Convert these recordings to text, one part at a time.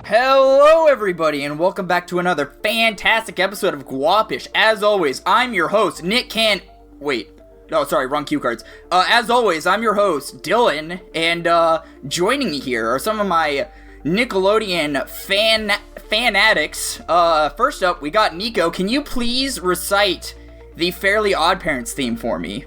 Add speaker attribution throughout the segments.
Speaker 1: Hello everybody and welcome back to another fantastic episode of Guapish. As always, I'm your host, wrong cue cards. As always, I'm your host, Dylan, and joining me here are some of my Nickelodeon fan addicts. First up, we got Nico. Can you please recite the Fairly OddParents theme for me?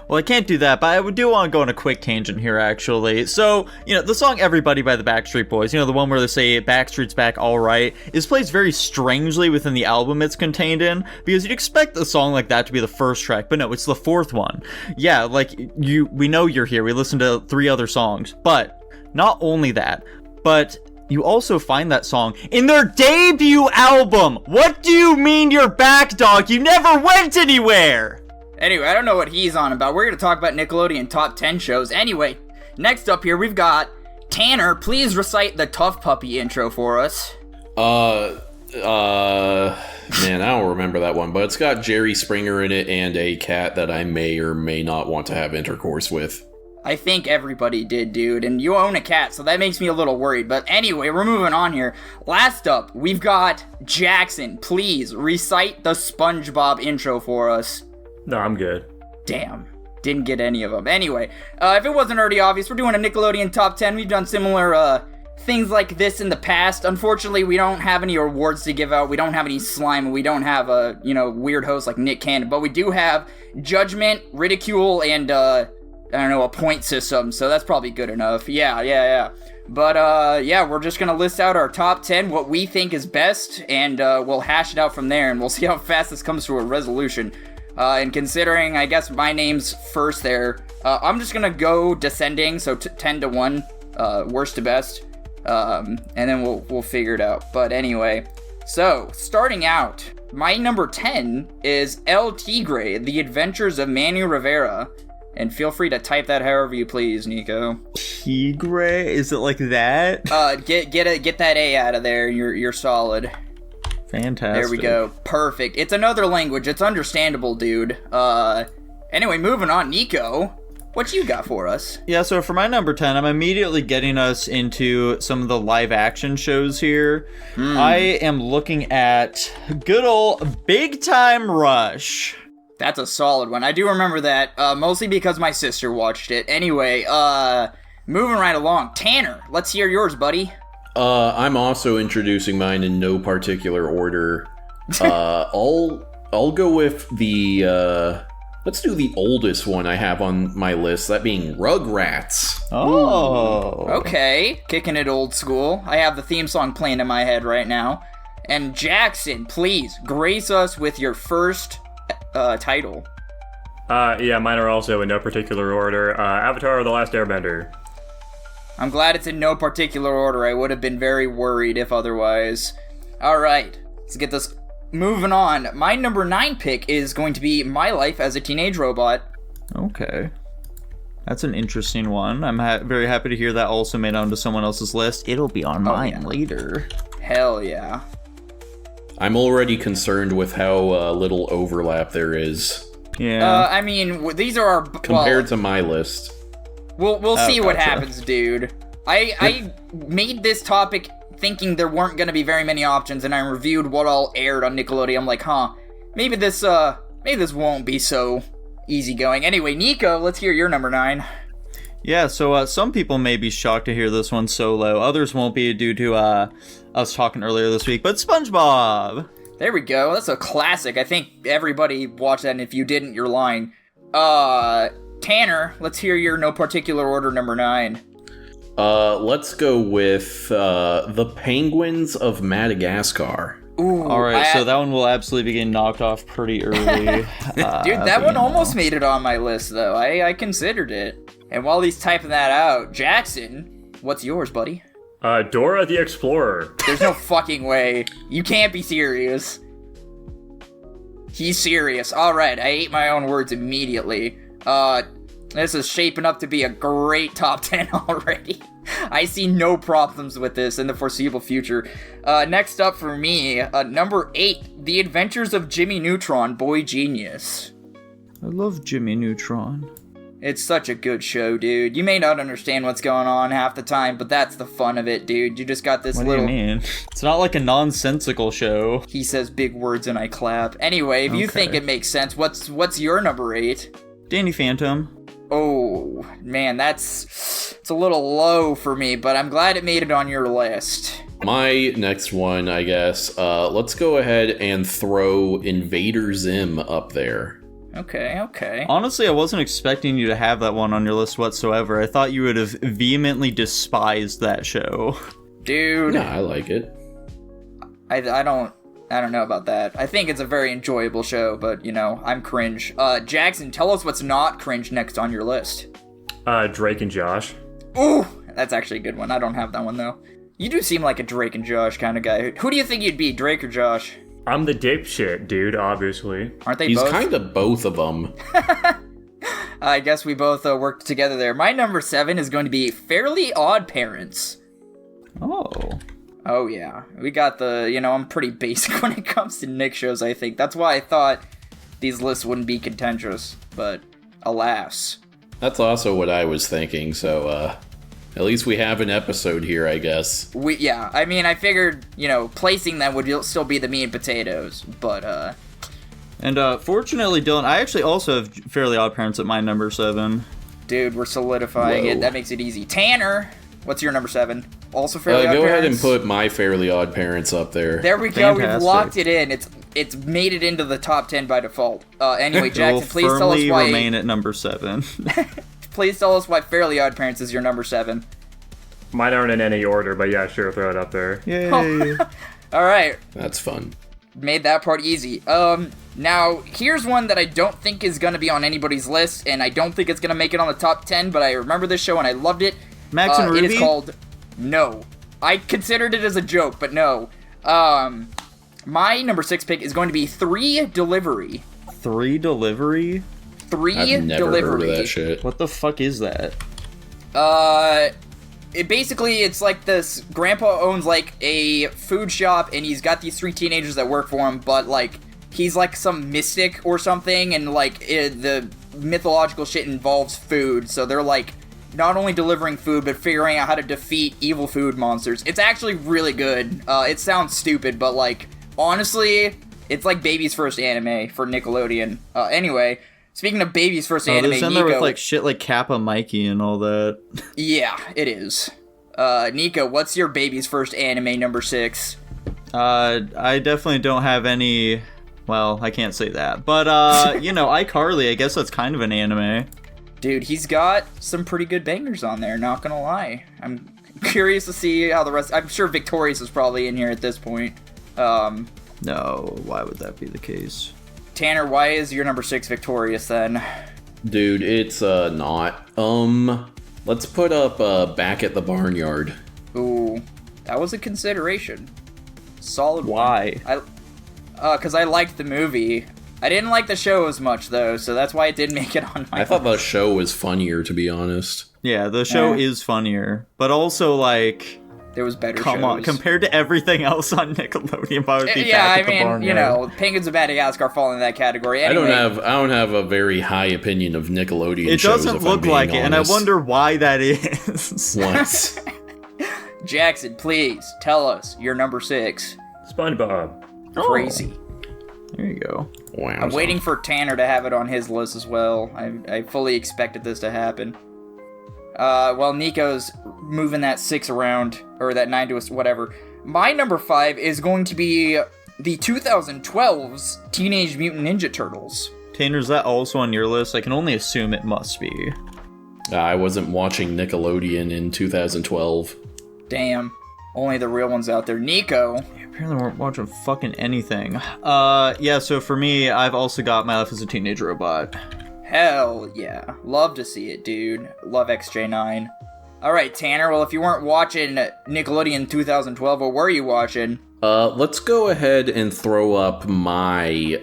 Speaker 2: Well, I can't do that, but I do want to go on a quick tangent here, actually. So, the song Everybody by the Backstreet Boys, the one where they say, Backstreet's back, alright, is placed very strangely within the album it's contained in, because you'd expect a song like that to be the first track, but no, it's the fourth one. Yeah, we know you're here, we listened to 3 other songs, but not only that, but you also find that song in their debut album! What do you mean you're back, dog? You never went anywhere!
Speaker 1: Anyway, I don't know what he's on about. We're going to talk about Nickelodeon top 10 shows. Anyway, next up here, we've got Tanner. Please recite the Tough Puppy intro for us.
Speaker 3: Man, I don't remember that one, but it's got Jerry Springer in it and a cat that I may or may not want to have intercourse with.
Speaker 1: I think everybody did, dude, and you own a cat, so that makes me a little worried. But anyway, we're moving on here. Last up, we've got Jackson. Please recite the SpongeBob intro for us.
Speaker 4: No, I'm good.
Speaker 1: Damn. Didn't get any of them. Anyway, if it wasn't already obvious, we're doing a Nickelodeon Top 10. We've done similar things like this in the past. Unfortunately, we don't have any awards to give out. We don't have any slime. We don't have a, weird host like Nick Cannon. But we do have judgment, ridicule, and, a point system. So that's probably good enough. Yeah. But, we're just going to list out our top 10, what we think is best, and we'll hash it out from there, and we'll see how fast this comes to a resolution. And considering, I guess, my name's first there, I'm just gonna go descending, so 10 to 1, worst to best, and then we'll figure it out. But anyway, so, starting out, my number 10 is El Tigre, The Adventures of Manny Rivera, and feel free to type that however you please, Nico.
Speaker 2: Tigre? Is it like that?
Speaker 1: Get that A out of there, you're solid.
Speaker 2: Fantastic.
Speaker 1: There we go. Perfect. It's another language. It's understandable, dude. Anyway, moving on. Nico, what you got for us?
Speaker 2: Yeah, so for my number 10, I'm immediately getting us into some of the live action shows here. I am looking at good old Big Time Rush.
Speaker 1: That's a solid one. I do remember that, mostly because my sister watched it. Anyway, moving right along. Tanner, let's hear yours, buddy.
Speaker 3: I'm also introducing mine in no particular order. I'll go with the, let's do the oldest one I have on my list, that being Rugrats.
Speaker 2: Oh.
Speaker 1: Okay, kicking it old school. I have the theme song playing in my head right now. And Jackson, please, grace us with your first, title.
Speaker 4: Yeah, mine are also in no particular order. Avatar: The Last Airbender.
Speaker 1: I'm glad it's in no particular order. I would have been very worried if otherwise. Alright, let's get this moving on. My number 9 pick is going to be My Life as a Teenage Robot.
Speaker 2: Okay. That's an interesting one. I'm very happy to hear that also made onto someone else's list. It'll be on mine later.
Speaker 1: Hell yeah.
Speaker 3: I'm already concerned with how little overlap there is.
Speaker 2: Yeah.
Speaker 1: I mean, these are our...
Speaker 3: Compared to my list.
Speaker 1: We'll see what happens, dude. I made this topic thinking there weren't gonna be very many options, and I reviewed what all aired on Nickelodeon. I'm like, maybe this won't be so easygoing. Anyway, Nico, let's hear your number 9.
Speaker 2: Yeah, so some people may be shocked to hear this one solo. Others won't be due to us talking earlier this week, but SpongeBob!
Speaker 1: There we go. That's a classic. I think everybody watched that, and if you didn't, you're lying. Tanner, let's hear your no particular order number 9.
Speaker 3: Let's go with The Penguins of Madagascar.
Speaker 1: Ooh,
Speaker 2: alright, so that one will absolutely be getting knocked off pretty early.
Speaker 1: Dude, that one almost made it on my list, though. I considered it. And while he's typing that out, Jackson, what's yours, buddy?
Speaker 4: Dora the Explorer.
Speaker 1: There's no fucking way. You can't be serious. He's serious. Alright, I ate my own words immediately. This is shaping up to be a great top 10 already. I see no problems with this in the foreseeable future. Next up for me, number 8, The Adventures of Jimmy Neutron, Boy Genius.
Speaker 2: I love Jimmy Neutron.
Speaker 1: It's such a good show, dude. You may not understand what's going on half the time, but that's the fun of it, dude. You just got this
Speaker 2: What
Speaker 1: little...
Speaker 2: do you mean? It's not like a nonsensical show.
Speaker 1: He says big words and I clap. Anyway, if you think it makes sense, what's your number 8?
Speaker 2: Danny Phantom.
Speaker 1: Oh, man, it's a little low for me, but I'm glad it made it on your list.
Speaker 3: My next one, I guess, let's go ahead and throw Invader Zim up there.
Speaker 1: Okay.
Speaker 2: Honestly, I wasn't expecting you to have that one on your list whatsoever. I thought you would have vehemently despised that show.
Speaker 1: Dude.
Speaker 3: Yeah, I like it.
Speaker 1: I don't know about that. I think it's a very enjoyable show, but, I'm cringe. Jackson, tell us what's not cringe next on your list.
Speaker 4: Drake and Josh.
Speaker 1: Ooh, that's actually a good one. I don't have that one, though. You do seem like a Drake and Josh kind of guy. Who do you think you'd be, Drake or Josh?
Speaker 4: I'm the dipshit, dude, obviously.
Speaker 1: Aren't they
Speaker 3: He's
Speaker 1: both?
Speaker 3: He's kind of both of them.
Speaker 1: I guess we both worked together there. My number 7 is going to be Fairly Odd Parents.
Speaker 2: Oh.
Speaker 1: Oh, yeah. We got I'm pretty basic when it comes to Nick shows, I think. That's why I thought these lists wouldn't be contentious, but alas.
Speaker 3: That's also what I was thinking, so, at least we have an episode here, I guess.
Speaker 1: I figured, placing them would still be the meat and potatoes, but,
Speaker 2: And, fortunately, Dylan, I actually also have Fairly Odd Parents at my number 7.
Speaker 1: Dude, we're solidifying it. That makes it easy. Tanner, what's your number 7? Also Fairly Odd
Speaker 3: Go
Speaker 1: Parents?
Speaker 3: ahead and put my Fairly Odd Parents up there.
Speaker 1: There we go.
Speaker 2: Fantastic.
Speaker 1: We've locked it in. It's made it into the top 10 by default. Anyway, Jackson, please tell us why.
Speaker 2: Remain at number 7.
Speaker 1: Please tell us why Fairly Odd Parents is your number 7.
Speaker 4: Mine aren't in any order, but yeah, sure, throw it up there.
Speaker 2: Yay.
Speaker 1: All right,
Speaker 3: That's fun.
Speaker 1: made that part easy. Now here's one that I don't think is gonna be on anybody's list, and I don't think it's gonna make it on the top 10. But I remember this show and I loved it.
Speaker 2: Max and Ruby?
Speaker 1: It is called No. I considered it as a joke, but no. My number 6 pick is going to be 3 Delivery.
Speaker 2: 3 Delivery?
Speaker 1: 3
Speaker 3: I've never
Speaker 1: Delivery.
Speaker 3: heard of that shit.
Speaker 2: What the fuck is that?
Speaker 1: It's like this grandpa owns like a food shop and he's got these 3 teenagers that work for him, but like he's like some mystic or something, and like the mythological shit involves food, so they're like not only delivering food but figuring out how to defeat evil food monsters. It's actually really good. It sounds stupid, but like honestly, it's like baby's first anime for Nickelodeon. Anyway, speaking of baby's first anime,
Speaker 2: It's in there with like shit like Kappa Mikey and all that.
Speaker 1: Yeah, it is. Nico, what's your baby's first anime number 6?
Speaker 2: I definitely don't have any. Well, I can't say that, but iCarly. I guess that's kind of an anime.
Speaker 1: Dude, he's got some pretty good bangers on there, not gonna lie. I'm curious to see how the rest... I'm sure Victorious is probably in here at this point.
Speaker 2: No, why would that be the case?
Speaker 1: Tanner, why is your number 6 Victorious then?
Speaker 3: Dude, it's not. Let's put up Back at the Barnyard.
Speaker 1: Ooh, that was a consideration. Solid one.
Speaker 2: Why?
Speaker 1: Because I liked the movie. I didn't like the show as much, though, so that's why it didn't make it on my
Speaker 3: I thought the show was funnier, to be honest.
Speaker 2: Yeah, the show is funnier, but also like,
Speaker 1: there was better
Speaker 2: come
Speaker 1: shows.
Speaker 2: on, compared to everything else on Nickelodeon, why would be Back at the Barnyard?
Speaker 1: Penguins of Madagascar fall in that category. Anyway,
Speaker 3: I don't have a very high opinion of Nickelodeon
Speaker 2: It
Speaker 3: shows,
Speaker 2: doesn't
Speaker 3: if
Speaker 2: look
Speaker 3: I'm being
Speaker 2: like it, and I
Speaker 3: honest.
Speaker 2: wonder why that is.
Speaker 3: Once.
Speaker 1: Jackson, please tell us your number 6.
Speaker 4: SpongeBob.
Speaker 1: Crazy.
Speaker 2: There you go.
Speaker 3: Wow.
Speaker 1: I'm waiting for Tanner to have it on his list as well. I fully expected this to happen. Well, Nico's moving that 6 around, or that 9 to whatever. My number 5 is going to be the 2012's Teenage Mutant Ninja Turtles.
Speaker 2: Tanner, is that also on your list? I can only assume it must be.
Speaker 3: I wasn't watching Nickelodeon in 2012.
Speaker 1: Damn. Only the real ones out there. Nico.
Speaker 2: Apparently weren't watching fucking anything. Yeah, so for me, I've also got My Life as a Teenage Robot.
Speaker 1: Hell yeah. Love to see it, dude. Love XJ9. Alright, Tanner, well, if you weren't watching Nickelodeon 2012, what were you watching?
Speaker 3: Let's go ahead and throw up my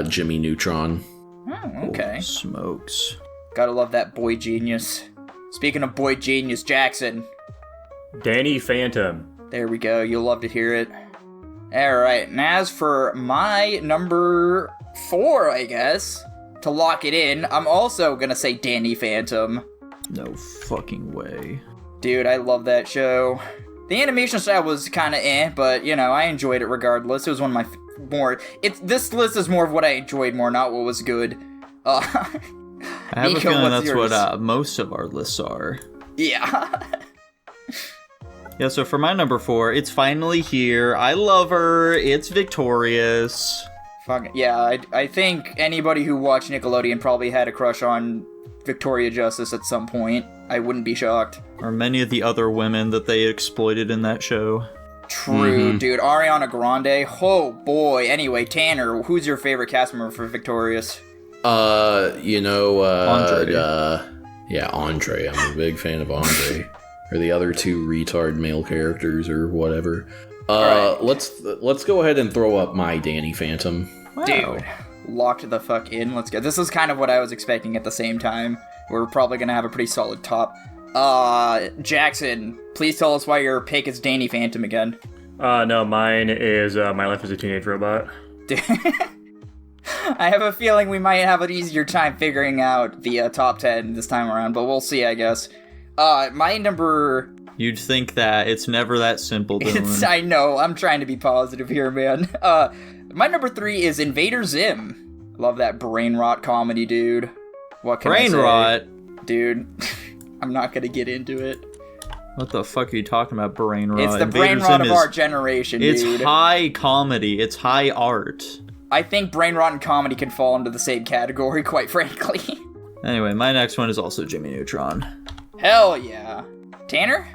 Speaker 3: Jimmy Neutron.
Speaker 1: Oh, okay.
Speaker 2: Smokes.
Speaker 1: Gotta love that boy genius. Speaking of boy genius, Jackson.
Speaker 4: Danny Phantom.
Speaker 1: There we go. You'll love to hear it. Alright, and as for my number 4, I guess, to lock it in, I'm also gonna say Danny Phantom.
Speaker 2: No fucking way.
Speaker 1: Dude, I love that show. The animation style was kind of but, you know, I enjoyed it regardless. It was one of my this list is more of what I enjoyed more, not what was good.
Speaker 2: I have
Speaker 1: Nico,
Speaker 2: a feeling
Speaker 1: what's
Speaker 2: that's
Speaker 1: yours?
Speaker 2: what most of our lists are.
Speaker 1: Yeah.
Speaker 2: Yeah, so for my number 4, it's finally here. I love her. It's Victorious.
Speaker 1: Fuck yeah, I think anybody who watched Nickelodeon probably had a crush on Victoria Justice at some point. I wouldn't be shocked.
Speaker 2: Or many of the other women that they exploited in that show.
Speaker 1: True, dude. Ariana Grande. Oh, boy. Anyway, Tanner, who's your favorite cast member for Victorious?
Speaker 3: You know,
Speaker 2: Andre.
Speaker 3: Yeah, Andre. I'm a big fan of Andre. Or the other two retard male characters or whatever.
Speaker 1: Alright.
Speaker 3: Let's go ahead and throw up my Danny Phantom.
Speaker 2: Wow.
Speaker 1: Dude, locked the fuck in. Let's go. This is kind of what I was expecting at the same time. We're probably gonna have a pretty solid top. Jackson, please tell us why your pick is Danny Phantom again.
Speaker 4: No, mine is My Life as a Teenage Robot.
Speaker 1: Dude. I have a feeling we might have an easier time figuring out the top 10 this time around, but we'll see, I guess. My number...
Speaker 2: You'd think that it's never that simple, Dylan.
Speaker 1: I know, I'm trying to be positive here, man. My number 3 is Invader Zim. Love that brain rot comedy, dude. What can I say?
Speaker 2: Brain rot?
Speaker 1: Dude, I'm not gonna get into it.
Speaker 2: What the fuck are you talking about, brain rot?
Speaker 1: It's the
Speaker 2: Invader
Speaker 1: brain rot
Speaker 2: Zim
Speaker 1: of our generation,
Speaker 2: It's
Speaker 1: dude.
Speaker 2: high comedy. It's high art.
Speaker 1: I think brain rot and comedy can fall into the same category, quite frankly.
Speaker 2: Anyway, my next one is also Jimmy Neutron.
Speaker 1: Hell yeah. Tanner?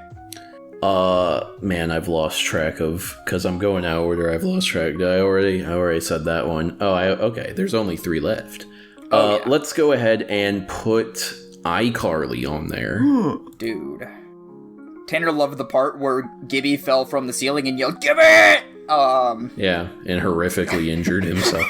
Speaker 3: Man, I've lost track of, because I'm going out of order, I've lost track. I already said that one. Okay, there's only 3 left.
Speaker 1: Yeah.
Speaker 3: Let's go ahead and put iCarly on there.
Speaker 1: Dude. Tanner loved the part where Gibby fell from the ceiling and yelled, Gibby!
Speaker 3: Yeah, and horrifically injured himself.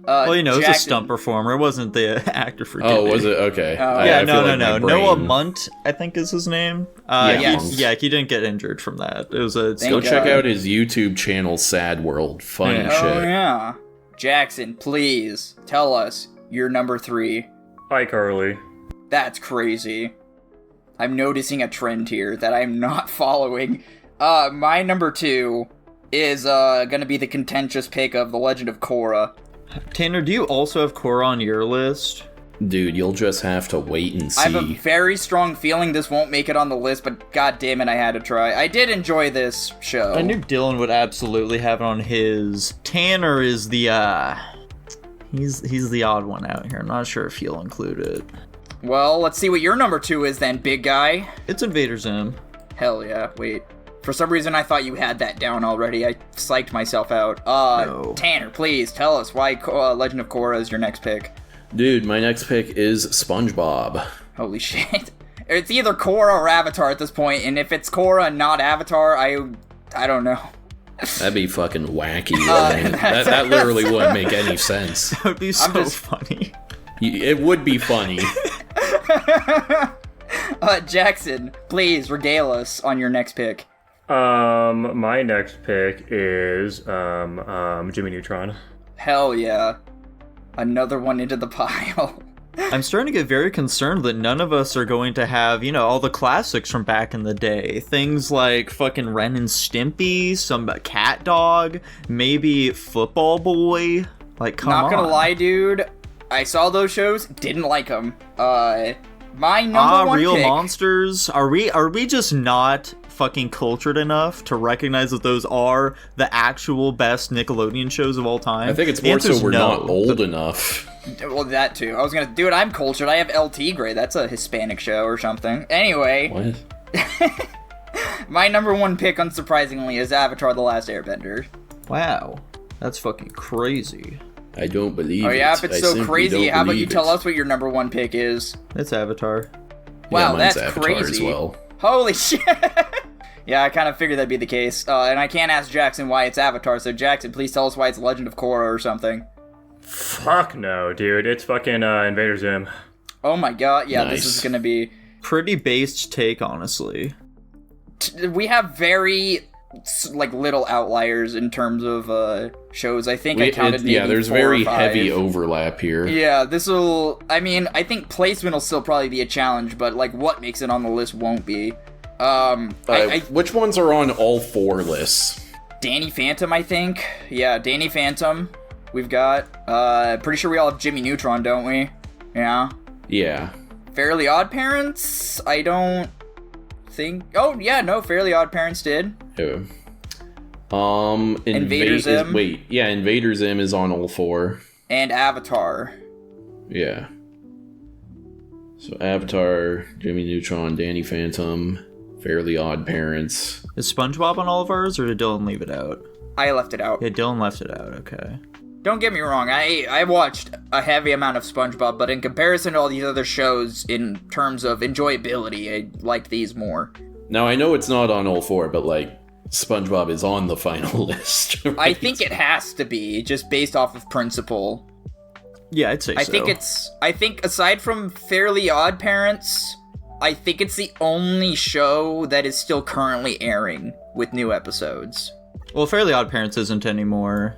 Speaker 2: Well, you know, it's a
Speaker 1: Jackson.
Speaker 2: stunt performer. It wasn't the actor for
Speaker 3: Oh,
Speaker 2: Gibby.
Speaker 3: was it? Okay.
Speaker 2: Yeah,
Speaker 3: I feel like my
Speaker 2: no.
Speaker 3: brain-
Speaker 2: Noah Munt, I think is his name.
Speaker 1: Yes.
Speaker 2: He didn't get injured from that. It was a...
Speaker 1: Thank
Speaker 3: Go
Speaker 1: God.
Speaker 3: check out his YouTube channel, Sad World. Funny
Speaker 2: Yeah.
Speaker 3: shit.
Speaker 1: Oh, yeah. Jackson, please, tell us your number 3.
Speaker 4: iCarly.
Speaker 1: That's crazy. I'm noticing a trend here that I'm not following. My number 2 is gonna be the contentious pick of The Legend of Korra.
Speaker 2: Tanner, do you also have Korra on your list?
Speaker 3: Dude, you'll just have to wait and see.
Speaker 1: I have a very strong feeling this won't make it on the list, but god damn it, I had to try. I did enjoy this show.
Speaker 2: I knew Dylan would absolutely have it on his. Tanner is the, He's the odd one out here. I'm not sure if he'll include it.
Speaker 1: Well, let's see what your number 2 is then, big guy.
Speaker 2: It's Invader Zim.
Speaker 1: Hell yeah, wait. For some reason, I thought you had that down already. I psyched myself out.
Speaker 2: No.
Speaker 1: Tanner, please tell us why Legend of Korra is your next pick.
Speaker 3: Dude, my next pick is SpongeBob.
Speaker 1: Holy shit. It's either Korra or Avatar at this point, and if it's Korra and not Avatar, I don't know.
Speaker 3: That'd be fucking wacky. Man. That literally wouldn't make any sense.
Speaker 2: That would be so funny.
Speaker 3: It would be funny.
Speaker 1: Jackson, please regale us on your next pick.
Speaker 4: My next pick is Jimmy Neutron.
Speaker 1: Hell yeah. Another one into the pile.
Speaker 2: I'm starting to get very concerned that none of us are going to have, you know, all the classics from back in the day. Things like fucking Ren and Stimpy, some Cat Dog, maybe Football Boy. Like, come on.
Speaker 1: Not gonna lie, dude. I saw those shows, didn't like them. My number one
Speaker 2: Real
Speaker 1: pick...
Speaker 2: Monsters? Are we just not fucking cultured enough to recognize that those are the actual best Nickelodeon shows of all time?
Speaker 3: I think it's
Speaker 2: The
Speaker 3: more
Speaker 2: answer's
Speaker 3: so we're
Speaker 2: no.
Speaker 3: not old enough.
Speaker 1: Well, that too. I was gonna... Dude, I'm cultured. I have El Tigre. That's a Hispanic show or something. Anyway,
Speaker 3: What?
Speaker 1: my number one pick, unsurprisingly, is Avatar The Last Airbender.
Speaker 2: Wow. That's fucking crazy.
Speaker 3: I don't believe it.
Speaker 1: Oh yeah, if it's
Speaker 3: I
Speaker 1: so
Speaker 3: simply
Speaker 1: crazy,
Speaker 3: don't
Speaker 1: how about you
Speaker 3: believe
Speaker 1: tell
Speaker 3: it.
Speaker 1: us what your number one pick is?
Speaker 2: It's Avatar.
Speaker 1: Wow,
Speaker 3: mine's
Speaker 1: that's
Speaker 3: Avatar
Speaker 1: crazy.
Speaker 3: as well.
Speaker 1: Holy shit! Yeah, I kind of figured that'd be the case. And I can't ask Jackson why it's Avatar, so Jackson, please tell us why it's Legend of Korra or something.
Speaker 4: Fuck no, dude. It's fucking Invader Zim.
Speaker 1: Oh my god, yeah,
Speaker 3: Nice.
Speaker 1: this is gonna be...
Speaker 2: Pretty based take, honestly.
Speaker 1: We have very like little outliers in terms of shows. I think I counted maybe
Speaker 3: there's
Speaker 1: 4 or
Speaker 3: very
Speaker 1: 5.
Speaker 3: heavy overlap here.
Speaker 1: Yeah, I think placement will still probably be a challenge, but like what makes it on the list won't be.
Speaker 3: Which ones are on all 4 lists?
Speaker 1: Danny Phantom, I think. Yeah, Danny Phantom. We've got. Pretty sure we all have Jimmy Neutron, don't we? Yeah.
Speaker 3: Yeah.
Speaker 1: Fairly Odd Parents. I don't think. Oh yeah, no. Fairly Odd Parents did.
Speaker 3: Yeah.
Speaker 1: Invader Zim.
Speaker 3: Invader Zim is on all 4.
Speaker 1: And Avatar.
Speaker 3: Yeah. So Avatar, Jimmy Neutron, Danny Phantom, Fairly Odd Parents.
Speaker 2: Is SpongeBob on all of ours, or did Dylan leave it out?
Speaker 1: I left it out.
Speaker 2: Yeah, Dylan left it out, okay.
Speaker 1: Don't get me wrong, I watched a heavy amount of SpongeBob, but in comparison to all these other shows, in terms of enjoyability, I liked these more.
Speaker 3: Now, I know it's not on all 4, but, like, SpongeBob is on the final list. Right?
Speaker 1: I think it has to be, just based off of principle.
Speaker 2: Yeah, I'd say so.
Speaker 1: I think aside from Fairly Odd Parents, I think it's the only show that is still currently airing with new episodes.
Speaker 2: Well, Fairly Odd Parents isn't anymore.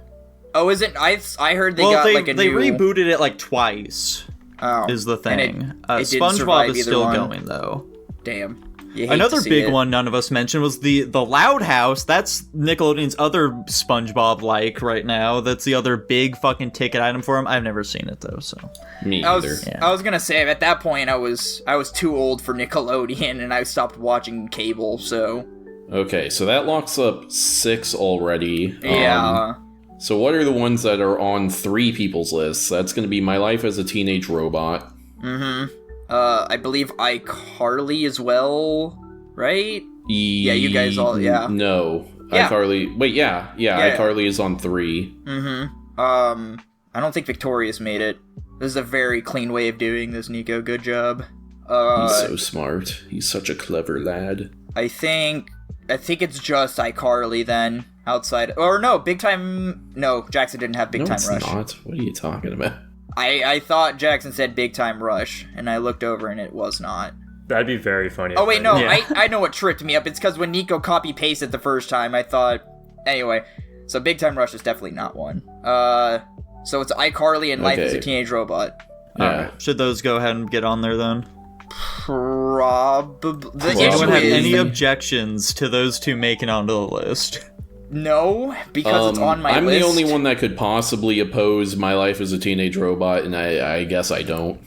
Speaker 1: Oh, is it? I heard they got like a
Speaker 2: they
Speaker 1: new...
Speaker 2: rebooted it like twice.
Speaker 1: Oh,
Speaker 2: is the thing.
Speaker 1: It
Speaker 2: SpongeBob is still going though.
Speaker 1: Damn.
Speaker 2: Another big one none of us mentioned was the Loud House. That's Nickelodeon's other SpongeBob-like right now. That's the other big fucking ticket item for him. I've never seen it though, so.
Speaker 3: Me either.
Speaker 1: I was gonna say at that point I was too old for Nickelodeon and I stopped watching cable. So.
Speaker 3: Okay, so that locks up 6 already.
Speaker 1: Yeah.
Speaker 3: So what are the ones that are on 3 people's lists? That's going to be My Life as a Teenage Robot.
Speaker 1: Mm-hmm. I believe iCarly as well, right? Yeah, you guys all, yeah.
Speaker 3: No.
Speaker 1: Yeah.
Speaker 3: iCarly... Wait, yeah, iCarly is on 3.
Speaker 1: Mm-hmm. I don't think Victorious made it. This is a very clean way of doing this, Nico. Good job.
Speaker 3: He's so smart. He's such a clever lad.
Speaker 1: I think it's just iCarly then. Outside, or no, Big Time. No, Jackson didn't have Big Time Rush.
Speaker 3: No, it's not. What are you talking about?
Speaker 1: I thought Jackson said Big Time Rush, and I looked over and it was not.
Speaker 4: That'd be very funny.
Speaker 1: Oh wait, no, yeah. I know what tripped me up. It's because when Nico copy pasted the first time, I thought. Anyway, so Big Time Rush is definitely not one. So it's iCarly and Life as a Teenage Robot.
Speaker 3: Yeah.
Speaker 2: Should those go ahead and get on there then?
Speaker 1: Probably.
Speaker 2: Does anyone have any objections to those 2 making onto the list?
Speaker 1: No, because it's on my list.
Speaker 3: I'm the only one that could possibly oppose My Life as a Teenage Robot, and I guess I don't.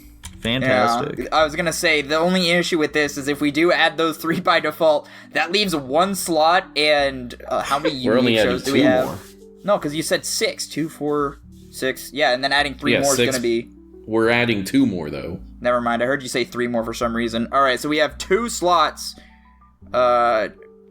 Speaker 2: Fantastic.
Speaker 1: Yeah, I was gonna say, the only issue with this is if we do add those 3 by default, that leaves 1 slot, and how many unique shows do we have? More. No, because you said 6. 2, 4, 6. Yeah, and then adding 3 more 6. Is gonna be...
Speaker 3: We're adding 2 more, though.
Speaker 1: Never mind, I heard you say 3 more for some reason. Alright, so we have 2 slots.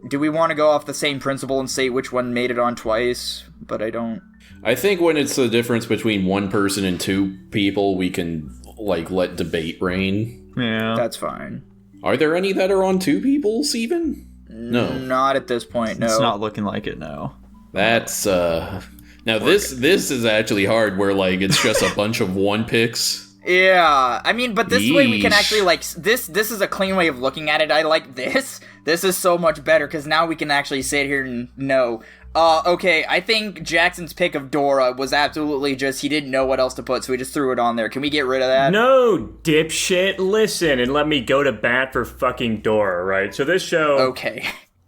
Speaker 1: Do we want to go off the same principle and say which one made it on twice? But I don't...
Speaker 3: I think when it's the difference between 1 person and 2 people, we can, like, let debate reign.
Speaker 2: Yeah.
Speaker 1: That's fine.
Speaker 3: Are there any that are on 2 people's, even? No.
Speaker 1: Not at this point, no.
Speaker 2: It's not looking like it, no.
Speaker 3: That's, Now, this is actually hard, where, like, it's just a bunch of 1 picks.
Speaker 1: Yeah, I mean, but this way we can actually, like, this is a clean way of looking at it. I like this. This is so much better, because now we can actually sit here and know. Okay, I think Jackson's pick of Dora was absolutely just, he didn't know what else to put, so he just threw it on there. Can we get rid of that?
Speaker 4: No, dipshit, listen, and let me go to bat for fucking Dora, right? So this show...
Speaker 1: Okay.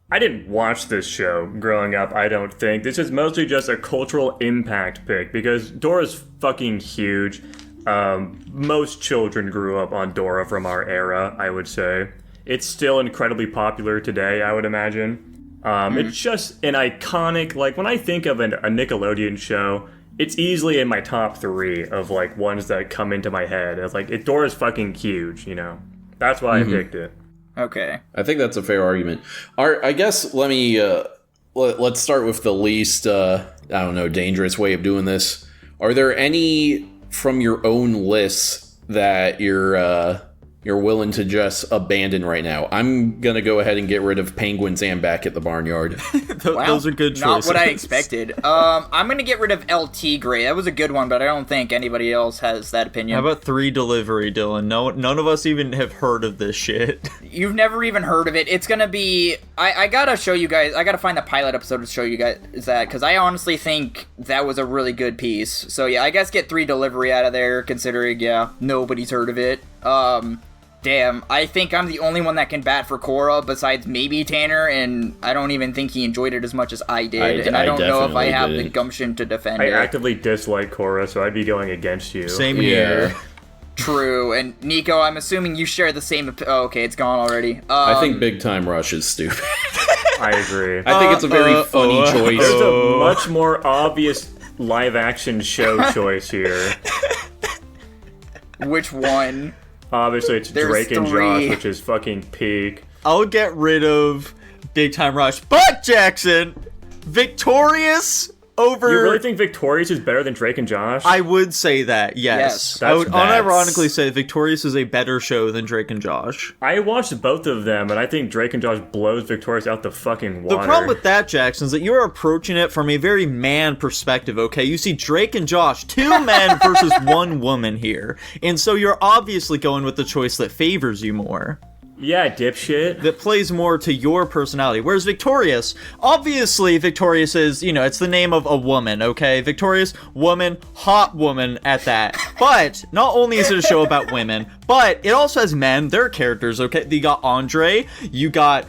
Speaker 4: I didn't watch this show growing up, I don't think. This is mostly just a cultural impact pick, because Dora's fucking huge. Most children grew up on Dora from our era, I would say. It's still incredibly popular today, I would imagine. It's just an iconic, like, when I think of a Nickelodeon show, it's easily in my top 3 of, like, ones that come into my head. It's like, Dora's fucking huge, you know? That's why I picked it.
Speaker 1: Okay.
Speaker 3: I think that's a fair argument. I guess let me, let's start with the least, I don't know, dangerous way of doing this. Are there any from your own lists that you're willing to just abandon right now? I'm gonna go ahead and get rid of Penguins and Back at the Barnyard.
Speaker 2: Those are good choices.
Speaker 1: Not what I expected. I'm gonna get rid of LT Gray. That was a good one, but I don't think anybody else has that opinion.
Speaker 2: How about 3 Delivery, Dylan? None of us even have heard of this shit.
Speaker 1: You've never even heard of it. It's gonna be I gotta show you guys. I gotta find the pilot episode to show you guys that, because I honestly think that was a really good piece. So yeah, I guess get 3 delivery out of there, considering nobody's heard of it. Damn, I think I'm the only one that can bat for Korra besides maybe Tanner, and I don't even think he enjoyed it as much as I did. I don't know if I have the gumption to defend it.
Speaker 4: I actively dislike Korra, so I'd be going against you.
Speaker 2: Same here.
Speaker 1: True, and Nico, I'm assuming you share the same. Oh, okay, it's gone already.
Speaker 3: I think Big Time Rush is stupid.
Speaker 4: I agree.
Speaker 3: I think it's a very funny choice.
Speaker 4: There's a much more obvious live-action show choice here.
Speaker 1: Which one?
Speaker 4: Obviously, it's
Speaker 1: There's
Speaker 4: Drake and
Speaker 1: 3.
Speaker 4: Josh, which is fucking peak.
Speaker 2: I'll get rid of Big Time Rush, but Jackson, Victorious over...
Speaker 4: You really think Victorious is better than Drake and Josh?
Speaker 2: I would say that, yes. I would unironically say Victorious is a better show than Drake and Josh.
Speaker 4: I watched both of them, and I think Drake and Josh blows Victorious out the fucking water.
Speaker 2: The problem with that, Jackson, is that you're approaching it from a very man perspective, okay? You see Drake and Josh, 2 men versus 1 woman here. And so you're obviously going with the choice that favors you more.
Speaker 4: Yeah, dipshit.
Speaker 2: That plays more to your personality. Whereas Victorious, obviously Victorious is, it's the name of a woman, okay? Victorious, woman, hot woman at that. But not only is it a show about women, but it also has men, their characters, okay? You got Andre, you got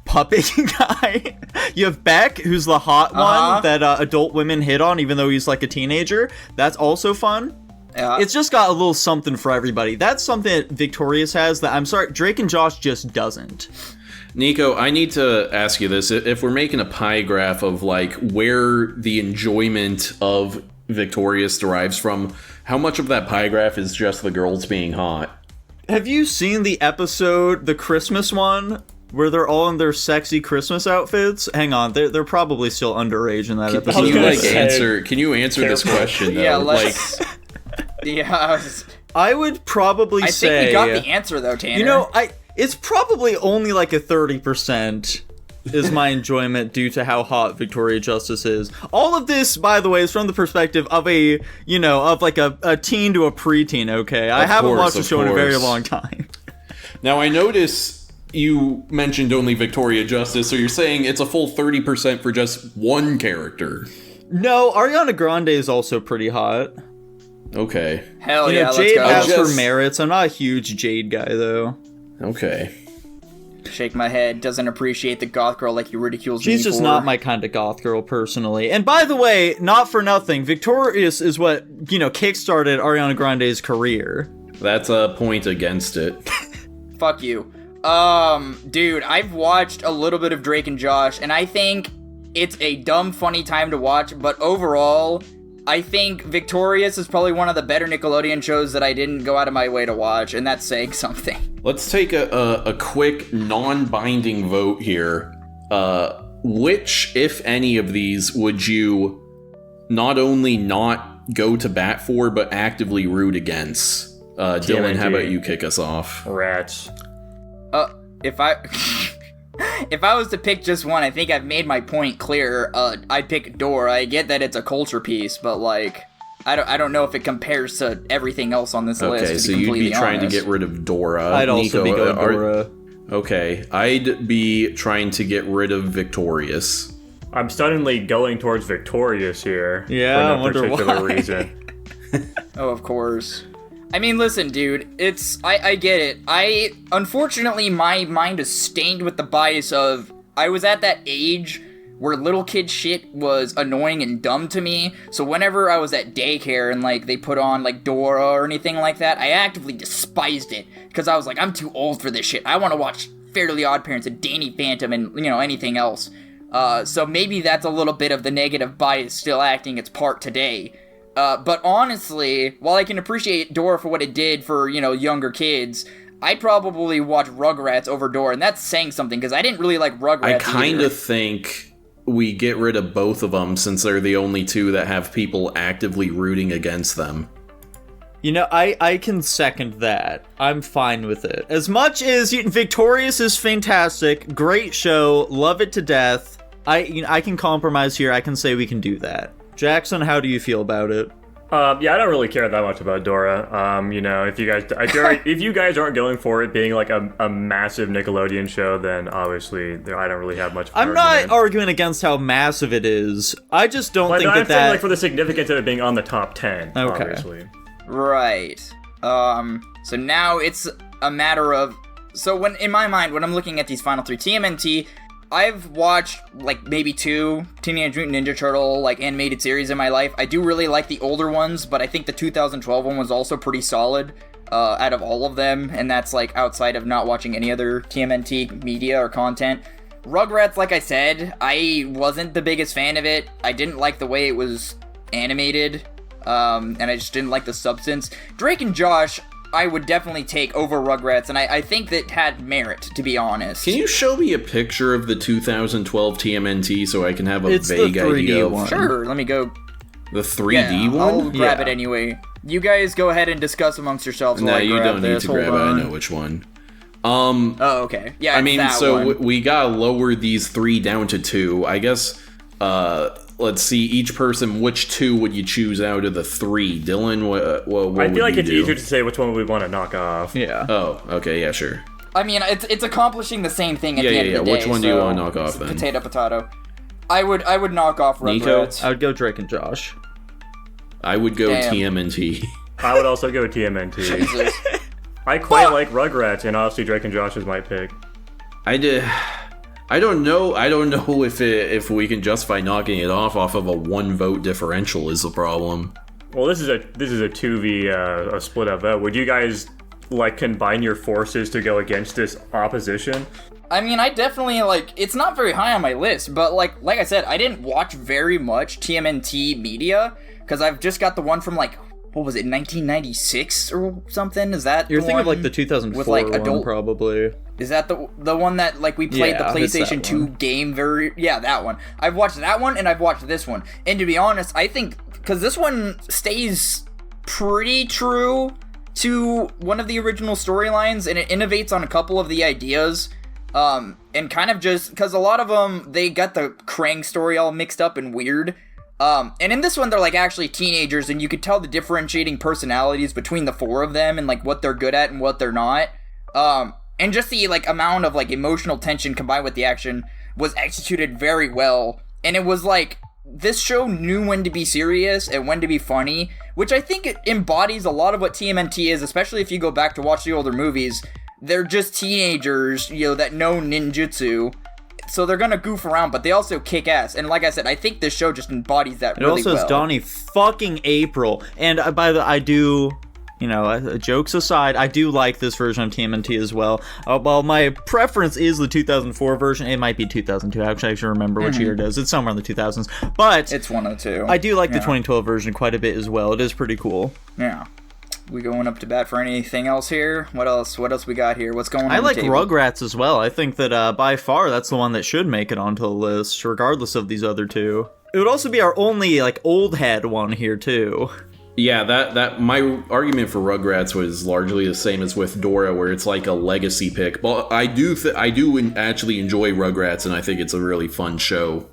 Speaker 2: Puppet Guy, you have Beck, who's the hot one that adult women hit on even though he's like a teenager. That's also fun.
Speaker 1: Yeah.
Speaker 2: It's just got a little something for everybody. That's something that Victorious has that, I'm sorry, Drake and Josh just doesn't.
Speaker 3: Nico, I need to ask you this. If we're making a pie graph of, like, where the enjoyment of Victorious derives from, how much of that pie graph is just the girls being hot?
Speaker 2: Have you seen the episode, the Christmas one, where they're all in their sexy Christmas outfits? Hang on, they're probably still underage in that episode.
Speaker 3: Can you answer this question, though?
Speaker 1: Yeah, let's... Yeah,
Speaker 2: I would probably say...
Speaker 1: I think we got the answer, though, Tanner.
Speaker 2: It's probably only like a 30% is my enjoyment due to how hot Victoria Justice is. All of this, by the way, is from the perspective of a teen to a preteen, okay? I haven't watched the show in a very long time.
Speaker 3: Now, I notice you mentioned only Victoria Justice, so you're saying it's a full 30% for just one character.
Speaker 2: No, Ariana Grande is also pretty hot.
Speaker 3: Okay.
Speaker 1: Hell yeah,
Speaker 2: Jade
Speaker 1: let's go.
Speaker 2: has her merits. I'm not a huge Jade guy, though.
Speaker 3: Okay.
Speaker 1: Shake my head. Doesn't appreciate the goth girl like you ridicules me for.
Speaker 2: She's just not my kind of goth girl, personally. And by the way, not for nothing, Victorious is what, kickstarted Ariana Grande's career.
Speaker 3: That's a point against it.
Speaker 1: Fuck you. Dude, I've watched a little bit of Drake and Josh, and I think it's a dumb, funny time to watch, but overall... I think Victorious is probably one of the better Nickelodeon shows that I didn't go out of my way to watch, and that's saying something.
Speaker 3: Let's take a quick, non-binding vote here. Which, if any of these, would you not only not go to bat for, but actively root against? Dylan, how about you kick us off?
Speaker 4: Rats.
Speaker 1: If I was to pick just one, I think I've made my point clear. I'd pick Dora. I get that it's a culture piece, but I don't know if it compares to everything else on this list.
Speaker 3: Okay, so you'd be trying to get rid of Dora.
Speaker 2: I'd also be going Dora.
Speaker 3: Okay, I'd be trying to get rid of Victorious.
Speaker 4: I'm suddenly going towards Victorious here.
Speaker 2: Yeah,
Speaker 4: for no
Speaker 2: I wonder
Speaker 4: particular
Speaker 2: why.
Speaker 4: reason.
Speaker 1: Oh, of course. I mean, listen, dude, I get it. Unfortunately, my mind is stained with the bias of, I was at that age where little kid shit was annoying and dumb to me, so whenever I was at daycare and, they put on, Dora or anything like that, I actively despised it, because I was like, I'm too old for this shit. I want to watch Fairly Odd Parents and Danny Phantom and, anything else. So maybe that's a little bit of the negative bias still acting its part today. But honestly, while I can appreciate Dora for what it did for, younger kids, I'd probably watch Rugrats over Dora, and that's saying something, because I didn't really like Rugrats
Speaker 3: I kind
Speaker 1: either.
Speaker 3: of think we get rid of both of them, since they're the only two that have people actively rooting against them.
Speaker 2: I can second that. I'm fine with it. As much as Victorious is fantastic, great show, love it to death, I can compromise here, I can say we can do that. Jackson, how do you feel about it?
Speaker 4: Yeah, I don't really care that much about Dora. If you guys aren't going for it being like a massive Nickelodeon show, then obviously I don't really have much. Of an
Speaker 2: I'm
Speaker 4: argument.
Speaker 2: not arguing against how massive it is. I just don't think
Speaker 4: I'm
Speaker 2: that
Speaker 4: saying, like, for the significance of it being on the top 10.
Speaker 2: Okay.
Speaker 4: Obviously.
Speaker 1: Right. So now it's a matter of... So when in my mind, when I'm looking at these final three, TMNT, I've watched, like, maybe 2 Teenage Mutant Ninja Turtle, like, animated series in my life. I do really like the older ones, but I think the 2012 one was also pretty solid out of all of them, and that's, like, outside of not watching any other TMNT media or content. Rugrats, like I said, I wasn't the biggest fan of it. I didn't like the way it was animated, and I just didn't like the substance. Drake and Josh, I would definitely take over Rugrats, and I think that had merit, to be honest.
Speaker 3: Can you show me a picture of the 2012 TMNT so I can have a
Speaker 2: It's the
Speaker 3: vague
Speaker 2: 3D
Speaker 3: idea of
Speaker 2: one.
Speaker 1: Sure, let me go.
Speaker 3: the 3D one?
Speaker 1: I'll grab
Speaker 2: Yeah.
Speaker 1: it anyway. You guys go ahead and discuss amongst yourselves while
Speaker 3: No,
Speaker 1: I
Speaker 3: you
Speaker 1: grab
Speaker 3: don't need
Speaker 1: this.
Speaker 3: to
Speaker 1: Hold
Speaker 3: grab it. I
Speaker 1: on.
Speaker 3: know which one.
Speaker 1: Oh, okay. Yeah,
Speaker 3: I
Speaker 1: it's
Speaker 3: mean,
Speaker 1: that
Speaker 3: so
Speaker 1: one.
Speaker 3: we gotta lower these 3 down to 2. I guess, let's see, each person, which 2 would you choose out of the 3? Dylan, what
Speaker 4: I
Speaker 3: would
Speaker 4: feel like
Speaker 3: you
Speaker 4: it's
Speaker 3: do?
Speaker 4: easier to say which one we want to knock off.
Speaker 2: Yeah.
Speaker 3: Oh, okay, yeah, sure.
Speaker 1: I mean, it's accomplishing the same thing at
Speaker 3: Yeah,
Speaker 1: the end
Speaker 3: yeah,
Speaker 1: of the
Speaker 3: yeah.
Speaker 1: day.
Speaker 3: Which one do you
Speaker 1: so
Speaker 3: wanna knock off
Speaker 1: it's
Speaker 3: then?
Speaker 1: Potato, potato. I would knock off
Speaker 3: Nico?
Speaker 1: Rugrats.
Speaker 2: I would go Drake and Josh.
Speaker 3: I would go
Speaker 1: Damn.
Speaker 3: TMNT.
Speaker 4: I would also go TMNT.
Speaker 1: Jesus.
Speaker 4: I quite like Rugrats, and honestly, Drake and Josh is my pick.
Speaker 3: I don't know. I don't know if we can justify knocking it off of a 1 vote differential is the problem.
Speaker 4: Well, this is a 2v a split up vote. Would you guys like combine your forces to go against this opposition?
Speaker 1: I mean, I definitely, like, it's not very high on my list, but like I said, I didn't watch very much TMNT media, because I've just got the one from, like, what was it, 1996 or something? Is that
Speaker 2: You're
Speaker 1: the
Speaker 2: thinking of
Speaker 1: one
Speaker 2: like the 2004
Speaker 1: with, like,
Speaker 2: one,
Speaker 1: adult...
Speaker 2: probably.
Speaker 1: Is that the one that, like, we played
Speaker 2: Yeah,
Speaker 1: the
Speaker 2: it's that
Speaker 1: PlayStation 2
Speaker 2: one.
Speaker 1: game very... Yeah, that one. I've watched that one, and I've watched this one. And to be honest, I think... Because this one stays pretty true to one of the original storylines, and it innovates on a couple of the ideas. And kind of just... Because a lot of them, they got the Krang story all mixed up and weird. And in this one, they're, like, actually teenagers, and you could tell the differentiating personalities between the 4 of them, and, like, what they're good at and what they're not. And just the, like, amount of, like, emotional tension combined with the action was executed very well. And it was, like, this show knew when to be serious and when to be funny, which I think it embodies a lot of what TMNT is, especially if you go back to watch the older movies. They're just teenagers, that know ninjutsu, so they're gonna goof around, but they also kick ass. And like I said, I think this show just embodies that really well.
Speaker 2: It also has Donnie fucking April. And I do... jokes aside, I do like this version of TMNT as well. While my preference is the 2004 version, it might be 2002. I actually remember which year it is. It's somewhere in the 2000s. But
Speaker 1: It's one of the 2.
Speaker 2: I do like the 2012 version quite a bit as well. It is pretty cool.
Speaker 1: Yeah. We going up to bat for anything else here? What else we got here? What's going on?
Speaker 2: I like
Speaker 1: the table?
Speaker 2: Rugrats as well. I think that by far that's the one that should make it onto the list, regardless of these other 2. It would also be our only, like, old head one here, too.
Speaker 3: Yeah, that my argument for Rugrats was largely the same as with Dora, where it's like a legacy pick. But I do actually enjoy Rugrats, and I think it's a really fun show.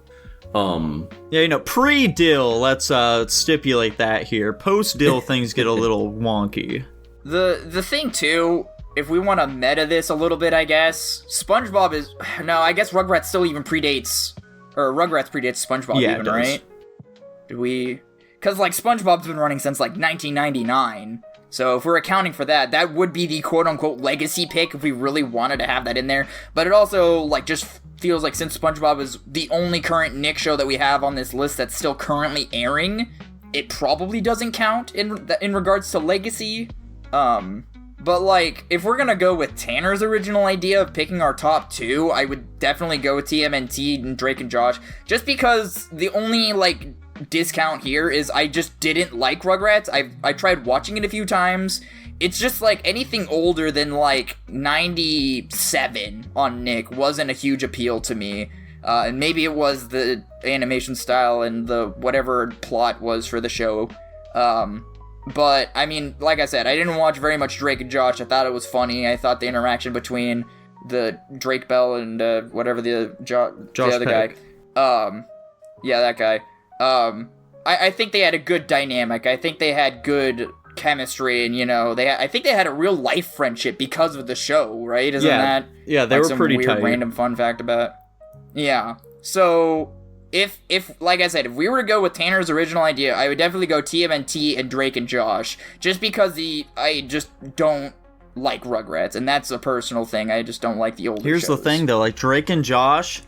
Speaker 2: Yeah, pre-Dill, let's stipulate that here. Post-Dill, things get a little wonky.
Speaker 1: The thing too, if we want to meta this a little bit, I guess SpongeBob is no. I guess Rugrats still even predates, or Rugrats predates SpongeBob,
Speaker 2: Yeah,
Speaker 1: even,
Speaker 2: it does.
Speaker 1: right? Did we? Because, like, SpongeBob's been running since, like, 1999. So if we're accounting for that, that would be the quote-unquote legacy pick if we really wanted to have that in there. But it also, like, just feels like since SpongeBob is the only current Nick show that we have on this list that's still currently airing, it probably doesn't count in regards to legacy. But, like, if we're gonna go with Tanner's original idea of picking our top 2, I would definitely go with TMNT and Drake and Josh. Just because the only, like, discount here is I just didn't like Rugrats. I tried watching it a few times. It's just like anything older than like 97 on Nick wasn't a huge appeal to me. And maybe it was the animation style and the whatever plot was for the show. But I mean, like I said, I didn't watch very much Drake and Josh. I thought it was funny. I thought the interaction between the Drake Bell and whatever the
Speaker 2: Josh
Speaker 1: other
Speaker 2: Peck.
Speaker 1: guy. Yeah, that guy. I think they had a good dynamic. I think they had good chemistry, and I think they had a real life friendship because of the show, right? Isn't that
Speaker 2: they were
Speaker 1: some
Speaker 2: pretty
Speaker 1: weird
Speaker 2: tight.
Speaker 1: random fun fact about? Yeah. So if like I said, if we were to go with Tanner's original idea, I would definitely go TMNT and Drake and Josh, just because I just don't like Rugrats, and that's a personal thing. I just don't like the older
Speaker 2: Here's
Speaker 1: shows.
Speaker 2: the thing, though. Like, Drake and Josh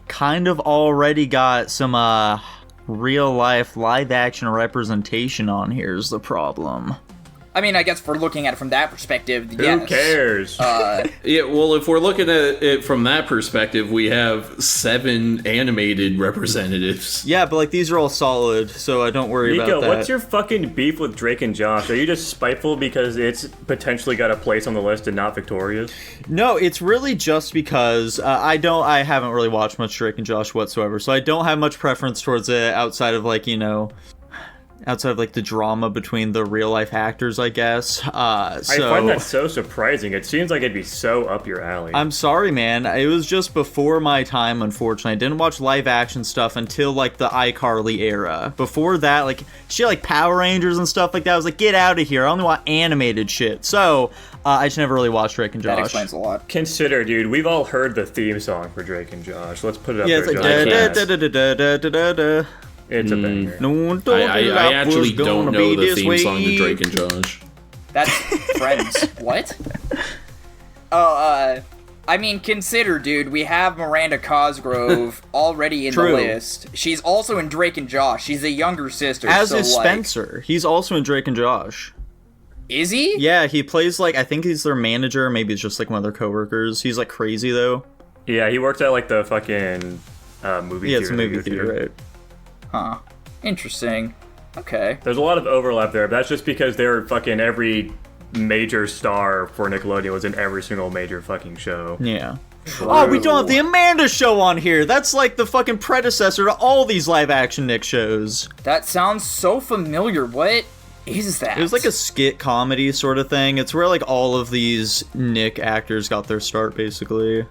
Speaker 2: kind of already got some real-life live-action representation on here is the problem.
Speaker 1: I mean, I guess if we're looking at it from that perspective,
Speaker 4: Who cares?
Speaker 3: Yeah, well, if we're looking at it from that perspective, we have 7 animated representatives.
Speaker 2: Yeah, but, like, these are all solid, so I don't worry
Speaker 4: Nico,
Speaker 2: about that.
Speaker 4: what's your fucking beef with Drake and Josh? Are you just spiteful because it's potentially got a place on the list and not Victoria's?
Speaker 2: No, it's really just because I haven't really watched much Drake and Josh whatsoever, so I don't have much preference towards it outside of, like, outside of, like, the drama between the real-life actors, I guess.
Speaker 4: I find that so surprising. It seems like it'd be so up your alley.
Speaker 2: I'm sorry, man. It was just before my time, unfortunately. I didn't watch live-action stuff until, like, the iCarly era. Before that, like, shit like Power Rangers and stuff like that, I was like, get out of here. I only want animated shit. So, I just never really watched Drake and Josh.
Speaker 1: that explains a lot.
Speaker 4: Consider, dude, we've all heard the theme song for Drake and Josh. Let's put it up
Speaker 2: Yeah,
Speaker 4: there.
Speaker 2: it's like
Speaker 4: Josh.
Speaker 2: da-da-da-da-da-da-da-da.
Speaker 4: It's a banger.
Speaker 2: No one told
Speaker 3: I
Speaker 2: you that
Speaker 3: actually
Speaker 2: was
Speaker 3: don't
Speaker 2: gonna
Speaker 3: know
Speaker 2: be
Speaker 3: the
Speaker 2: this
Speaker 3: theme
Speaker 2: way.
Speaker 3: song to Drake and Josh.
Speaker 1: That's Friends. What? I mean, consider, dude, we have Miranda Cosgrove already in the
Speaker 2: True.
Speaker 1: list. She's also in Drake and Josh. She's a younger sister.
Speaker 2: As
Speaker 1: so,
Speaker 2: is
Speaker 1: like,
Speaker 2: Spencer. He's also in Drake and Josh.
Speaker 1: Is he?
Speaker 2: Yeah, he plays, like, I think he's their manager, maybe it's just, like, one of their coworkers. He's, like, crazy, though.
Speaker 4: Yeah, he works at, like, the fucking movie
Speaker 2: Yeah,
Speaker 4: theater.
Speaker 2: it's a movie theater, right?
Speaker 1: Huh. Interesting. Okay.
Speaker 4: There's a lot of overlap there, but that's just because they're fucking every major star for Nickelodeon was in every single major fucking show.
Speaker 2: Yeah. Oh, we don't have the Amanda Show on here. That's like the fucking predecessor to all these live-action Nick shows.
Speaker 1: That sounds so familiar. What is that?
Speaker 2: It was like a skit comedy sort of thing. It's where like all of these Nick actors got their start, basically.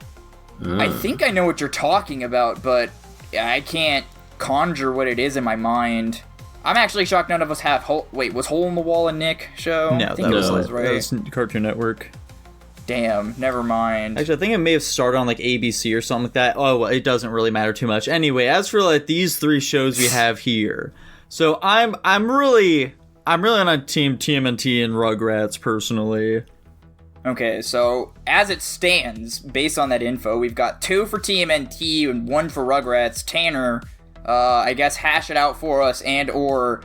Speaker 1: I think I know what you're talking about, but I can't conjure what it is in my mind. I'm actually shocked none of us have was Hole in the Wall a Nick show?
Speaker 2: No,
Speaker 1: I think
Speaker 2: that
Speaker 1: it
Speaker 2: was
Speaker 1: right.
Speaker 2: that was Cartoon Network.
Speaker 1: Damn, never mind.
Speaker 2: Actually, I think it may have started on like ABC or something like that. Oh, well, it doesn't really matter too much. Anyway, as for like these 3 shows we have here, so I'm really on Team TMNT and Rugrats personally.
Speaker 1: Okay, so as it stands, based on that info, we've got 2 for TMNT and 1 for Rugrats. Tanner, I guess hash it out for us and/or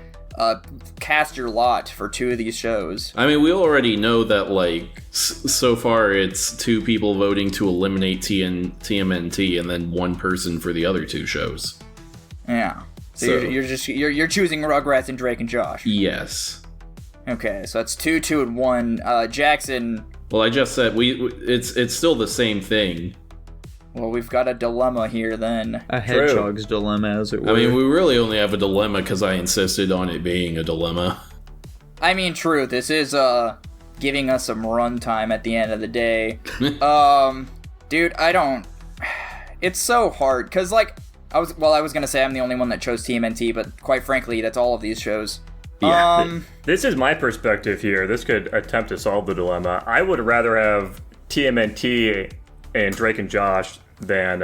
Speaker 1: cast your lot for 2 of these shows.
Speaker 3: I mean, we already know that, like, so far it's 2 people voting to eliminate TMNT and then 1 person for the other 2 shows.
Speaker 1: Yeah. So
Speaker 3: So-
Speaker 1: you're choosing Rugrats and Drake and Josh.
Speaker 3: Yes.
Speaker 1: Okay, so that's 2, 2, and 1. Jackson.
Speaker 3: Well, I just said it's still the same thing.
Speaker 1: Well, we've got a dilemma here then.
Speaker 2: A hedgehog's dilemma, as it were.
Speaker 3: I mean, we really only have a dilemma because I insisted on it being a dilemma.
Speaker 1: I mean, true. This is giving us some runtime at the end of the day. Dude, I don't. It's so hard because, like, I was gonna say I'm the only one that chose TMNT, but quite frankly, that's all of these shows.
Speaker 3: Yeah.
Speaker 4: This is my perspective here. This could attempt to solve the dilemma. I would rather have TMNT and Drake and Josh than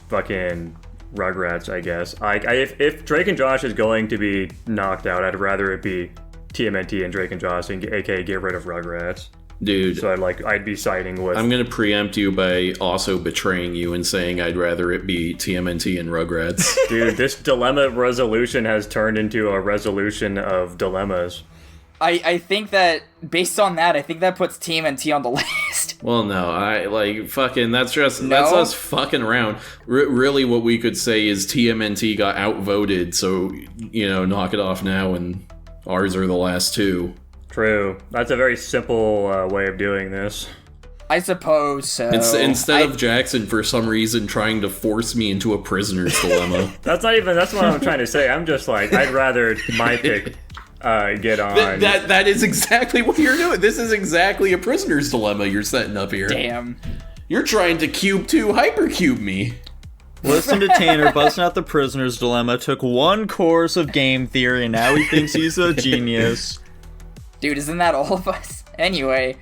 Speaker 4: fucking Rugrats, I guess. If Drake and Josh is going to be knocked out, I'd rather it be TMNT and Drake and Josh, and aka get rid of Rugrats.
Speaker 3: Dude,
Speaker 4: So I'd be siding with.
Speaker 3: I'm gonna preempt you by also betraying you and saying I'd rather it be TMNT and Rugrats.
Speaker 4: Dude, this dilemma resolution has turned into a resolution of dilemmas.
Speaker 1: I think that based on that, I think that puts TMNT on the list.
Speaker 3: Well, no, that's
Speaker 1: No?
Speaker 3: us fucking around. Really, what we could say is TMNT got outvoted, so, knock it off now, and ours are the last 2.
Speaker 4: True. That's a very simple way of doing this.
Speaker 1: I suppose so.
Speaker 3: Instead of Jackson, for some reason, trying to force me into a prisoner's dilemma.
Speaker 4: That's what I'm trying to say. I'm just like, I'd rather my pick get on.
Speaker 3: That is exactly what you're doing. This is exactly a prisoner's dilemma you're setting up here.
Speaker 1: Damn.
Speaker 3: You're trying to cube 2 hypercube me.
Speaker 2: Listen to Tanner busting out the prisoner's dilemma, took one course of game theory, and now he thinks he's a genius.
Speaker 1: Dude, isn't that all of us? Anyway,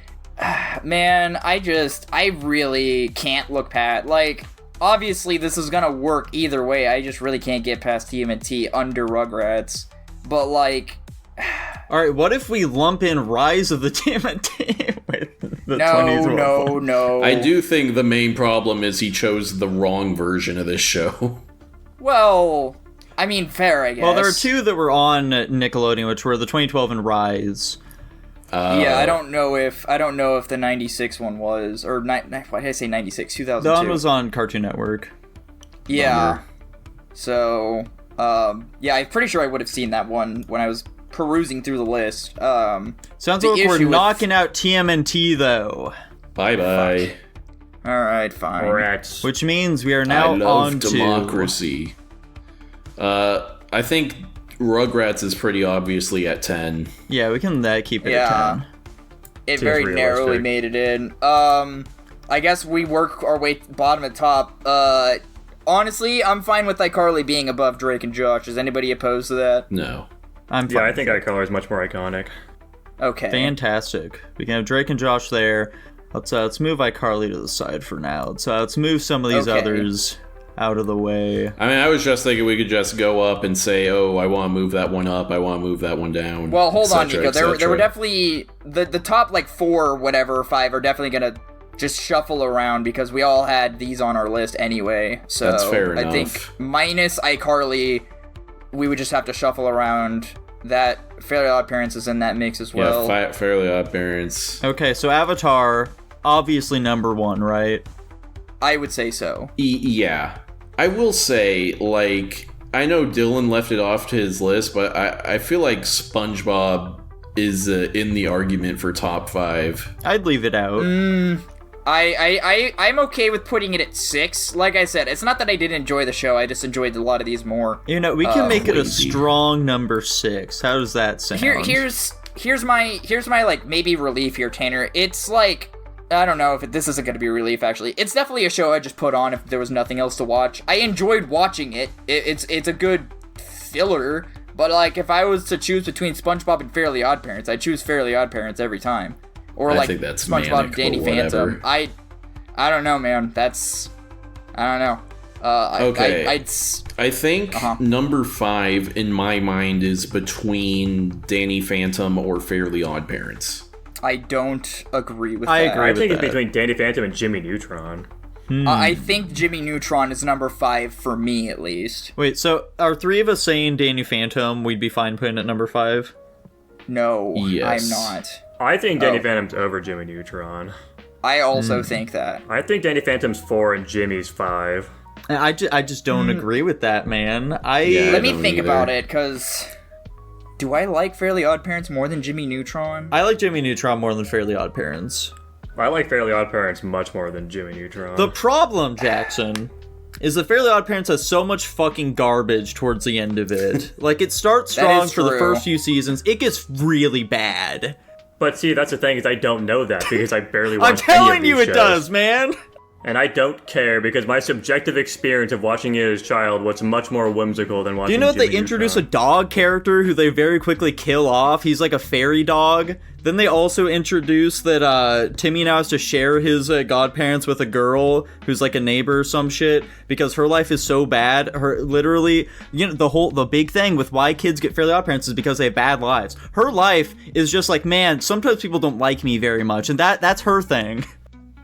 Speaker 1: man, I really can't look past, like, obviously this is gonna work either way, I just really can't get past TMNT under Rugrats, but like...
Speaker 2: Alright, what if we lump in Rise of the TMNT with the 2012?
Speaker 1: No.
Speaker 3: I do think the main problem is he chose the wrong version of this show.
Speaker 1: Well, I mean, fair, I guess.
Speaker 2: Well, there are two that were on Nickelodeon, which were the 2012 and Rise.
Speaker 1: Yeah, I don't know if the 96 one was, or why did I say 96? 2002.
Speaker 2: That one was on Cartoon Network.
Speaker 1: Yeah.
Speaker 3: Bummer.
Speaker 1: So, yeah, I'm pretty sure I would have seen that one when I was perusing through the list.
Speaker 2: Sounds like we're knocking out TMNT, though.
Speaker 3: Bye-bye.
Speaker 1: Alright, fine.
Speaker 4: Rats.
Speaker 2: Which means we are now
Speaker 3: I love
Speaker 2: on
Speaker 3: democracy. I think Rugrats is pretty obviously at 10.
Speaker 2: Yeah, we can keep it
Speaker 1: Yeah.
Speaker 2: at 10.
Speaker 1: It
Speaker 4: Seems
Speaker 1: very
Speaker 4: realistic.
Speaker 1: narrowly made it in. I guess we work our way bottom and top. Honestly, I'm fine with iCarly being above Drake and Josh. Is anybody opposed to that?
Speaker 3: No.
Speaker 2: I'm fine.
Speaker 4: Yeah, I think iColor is much more iconic.
Speaker 1: Okay.
Speaker 2: Fantastic. We can have Drake and Josh there. Let's move iCarly to the side for now. Let's move some of these
Speaker 1: Okay.
Speaker 2: others out of the way.
Speaker 3: I mean, I was just thinking we could just go up and say, oh, I want to move that one up, I want to move that one down.
Speaker 1: Well, hold on,
Speaker 3: et cetera,
Speaker 1: Nico.
Speaker 3: et
Speaker 1: There were
Speaker 3: cetera.
Speaker 1: definitely the top like 4, whatever, 5 are definitely gonna just shuffle around because we all had these on our list anyway. So
Speaker 3: That's fair
Speaker 1: I think
Speaker 3: enough.
Speaker 1: minus iCarly, we would just have to shuffle around. That Fairly Odd Parents is in that mix as well.
Speaker 3: Yeah, Fairly Odd Parents.
Speaker 2: Okay, so Avatar, obviously number 1, right?
Speaker 1: I would say so.
Speaker 3: Yeah. I will say, like, I know Dylan left it off to his list, but I feel like SpongeBob is in the argument for top 5.
Speaker 2: I'd leave it out.
Speaker 1: I'm okay with putting it at 6. Like I said, it's not that I didn't enjoy the show. I just enjoyed a lot of these more.
Speaker 2: You know, we can make it a
Speaker 3: Crazy.
Speaker 2: strong number 6. How does that sound?
Speaker 1: Here's my like maybe relief here, Tanner. It's like, I don't know if this isn't going to be a relief, actually. It's definitely a show I just put on if there was nothing else to watch. I enjoyed watching it. It's a good filler, but like if I was to choose between SpongeBob and Fairly Odd Parents, I'd choose Fairly Odd Parents every time. Or
Speaker 3: I
Speaker 1: like
Speaker 3: think that's
Speaker 1: SpongeBob
Speaker 3: manic,
Speaker 1: and Danny
Speaker 3: but whatever.
Speaker 1: Phantom. I don't know, man. I don't know.
Speaker 3: Okay. I think
Speaker 1: Uh-huh.
Speaker 3: number 5 in my mind is between Danny Phantom or Fairly Odd Parents.
Speaker 1: I don't agree with
Speaker 2: I
Speaker 1: that.
Speaker 2: agree
Speaker 4: I
Speaker 2: with
Speaker 4: think it's
Speaker 2: that.
Speaker 4: between Danny Phantom and Jimmy Neutron.
Speaker 1: I think Jimmy Neutron is number 5 for me, at least.
Speaker 2: Wait, so are 3 of us saying Danny Phantom we'd be fine putting at number 5?
Speaker 1: No,
Speaker 3: Yes.
Speaker 1: I'm not.
Speaker 4: I think Danny
Speaker 1: Oh.
Speaker 4: Phantom's over Jimmy Neutron.
Speaker 1: I also think that.
Speaker 4: I think Danny Phantom's 4 and Jimmy's 5.
Speaker 2: I just don't agree with that, man.
Speaker 3: Yeah.
Speaker 1: Let me
Speaker 3: don't
Speaker 1: think
Speaker 3: either.
Speaker 1: about it, because... Do I like Fairly Odd Parents more than Jimmy Neutron?
Speaker 2: I like Jimmy Neutron more than Fairly Odd Parents.
Speaker 4: I like Fairly Odd Parents much more than Jimmy Neutron.
Speaker 2: The problem, Jackson, is that Fairly Odd Parents has so much fucking garbage towards the end of it. Like, it starts
Speaker 1: That
Speaker 2: strong
Speaker 1: is
Speaker 2: for the
Speaker 1: true.
Speaker 2: first few seasons. It gets really bad.
Speaker 4: But see, that's the thing, is I don't know that because I barely watch
Speaker 2: I'm
Speaker 4: any of
Speaker 2: telling
Speaker 4: these
Speaker 2: you it
Speaker 4: shows.
Speaker 2: does, man!
Speaker 4: And I don't care because my subjective experience of watching it as a child was much more whimsical than watching
Speaker 2: Do you know that
Speaker 4: Jimmy
Speaker 2: they introduce a
Speaker 4: Neutron.
Speaker 2: dog character who they very quickly kill off? He's like a fairy dog. Then they also introduce that Timmy now has to share his godparents with a girl who's like a neighbor or some shit because her life is so bad. Her literally, you know, the big thing with why kids get Fairly Odd Parents is because they have bad lives. Her life is just like, man, sometimes people don't like me very much, and that's her thing.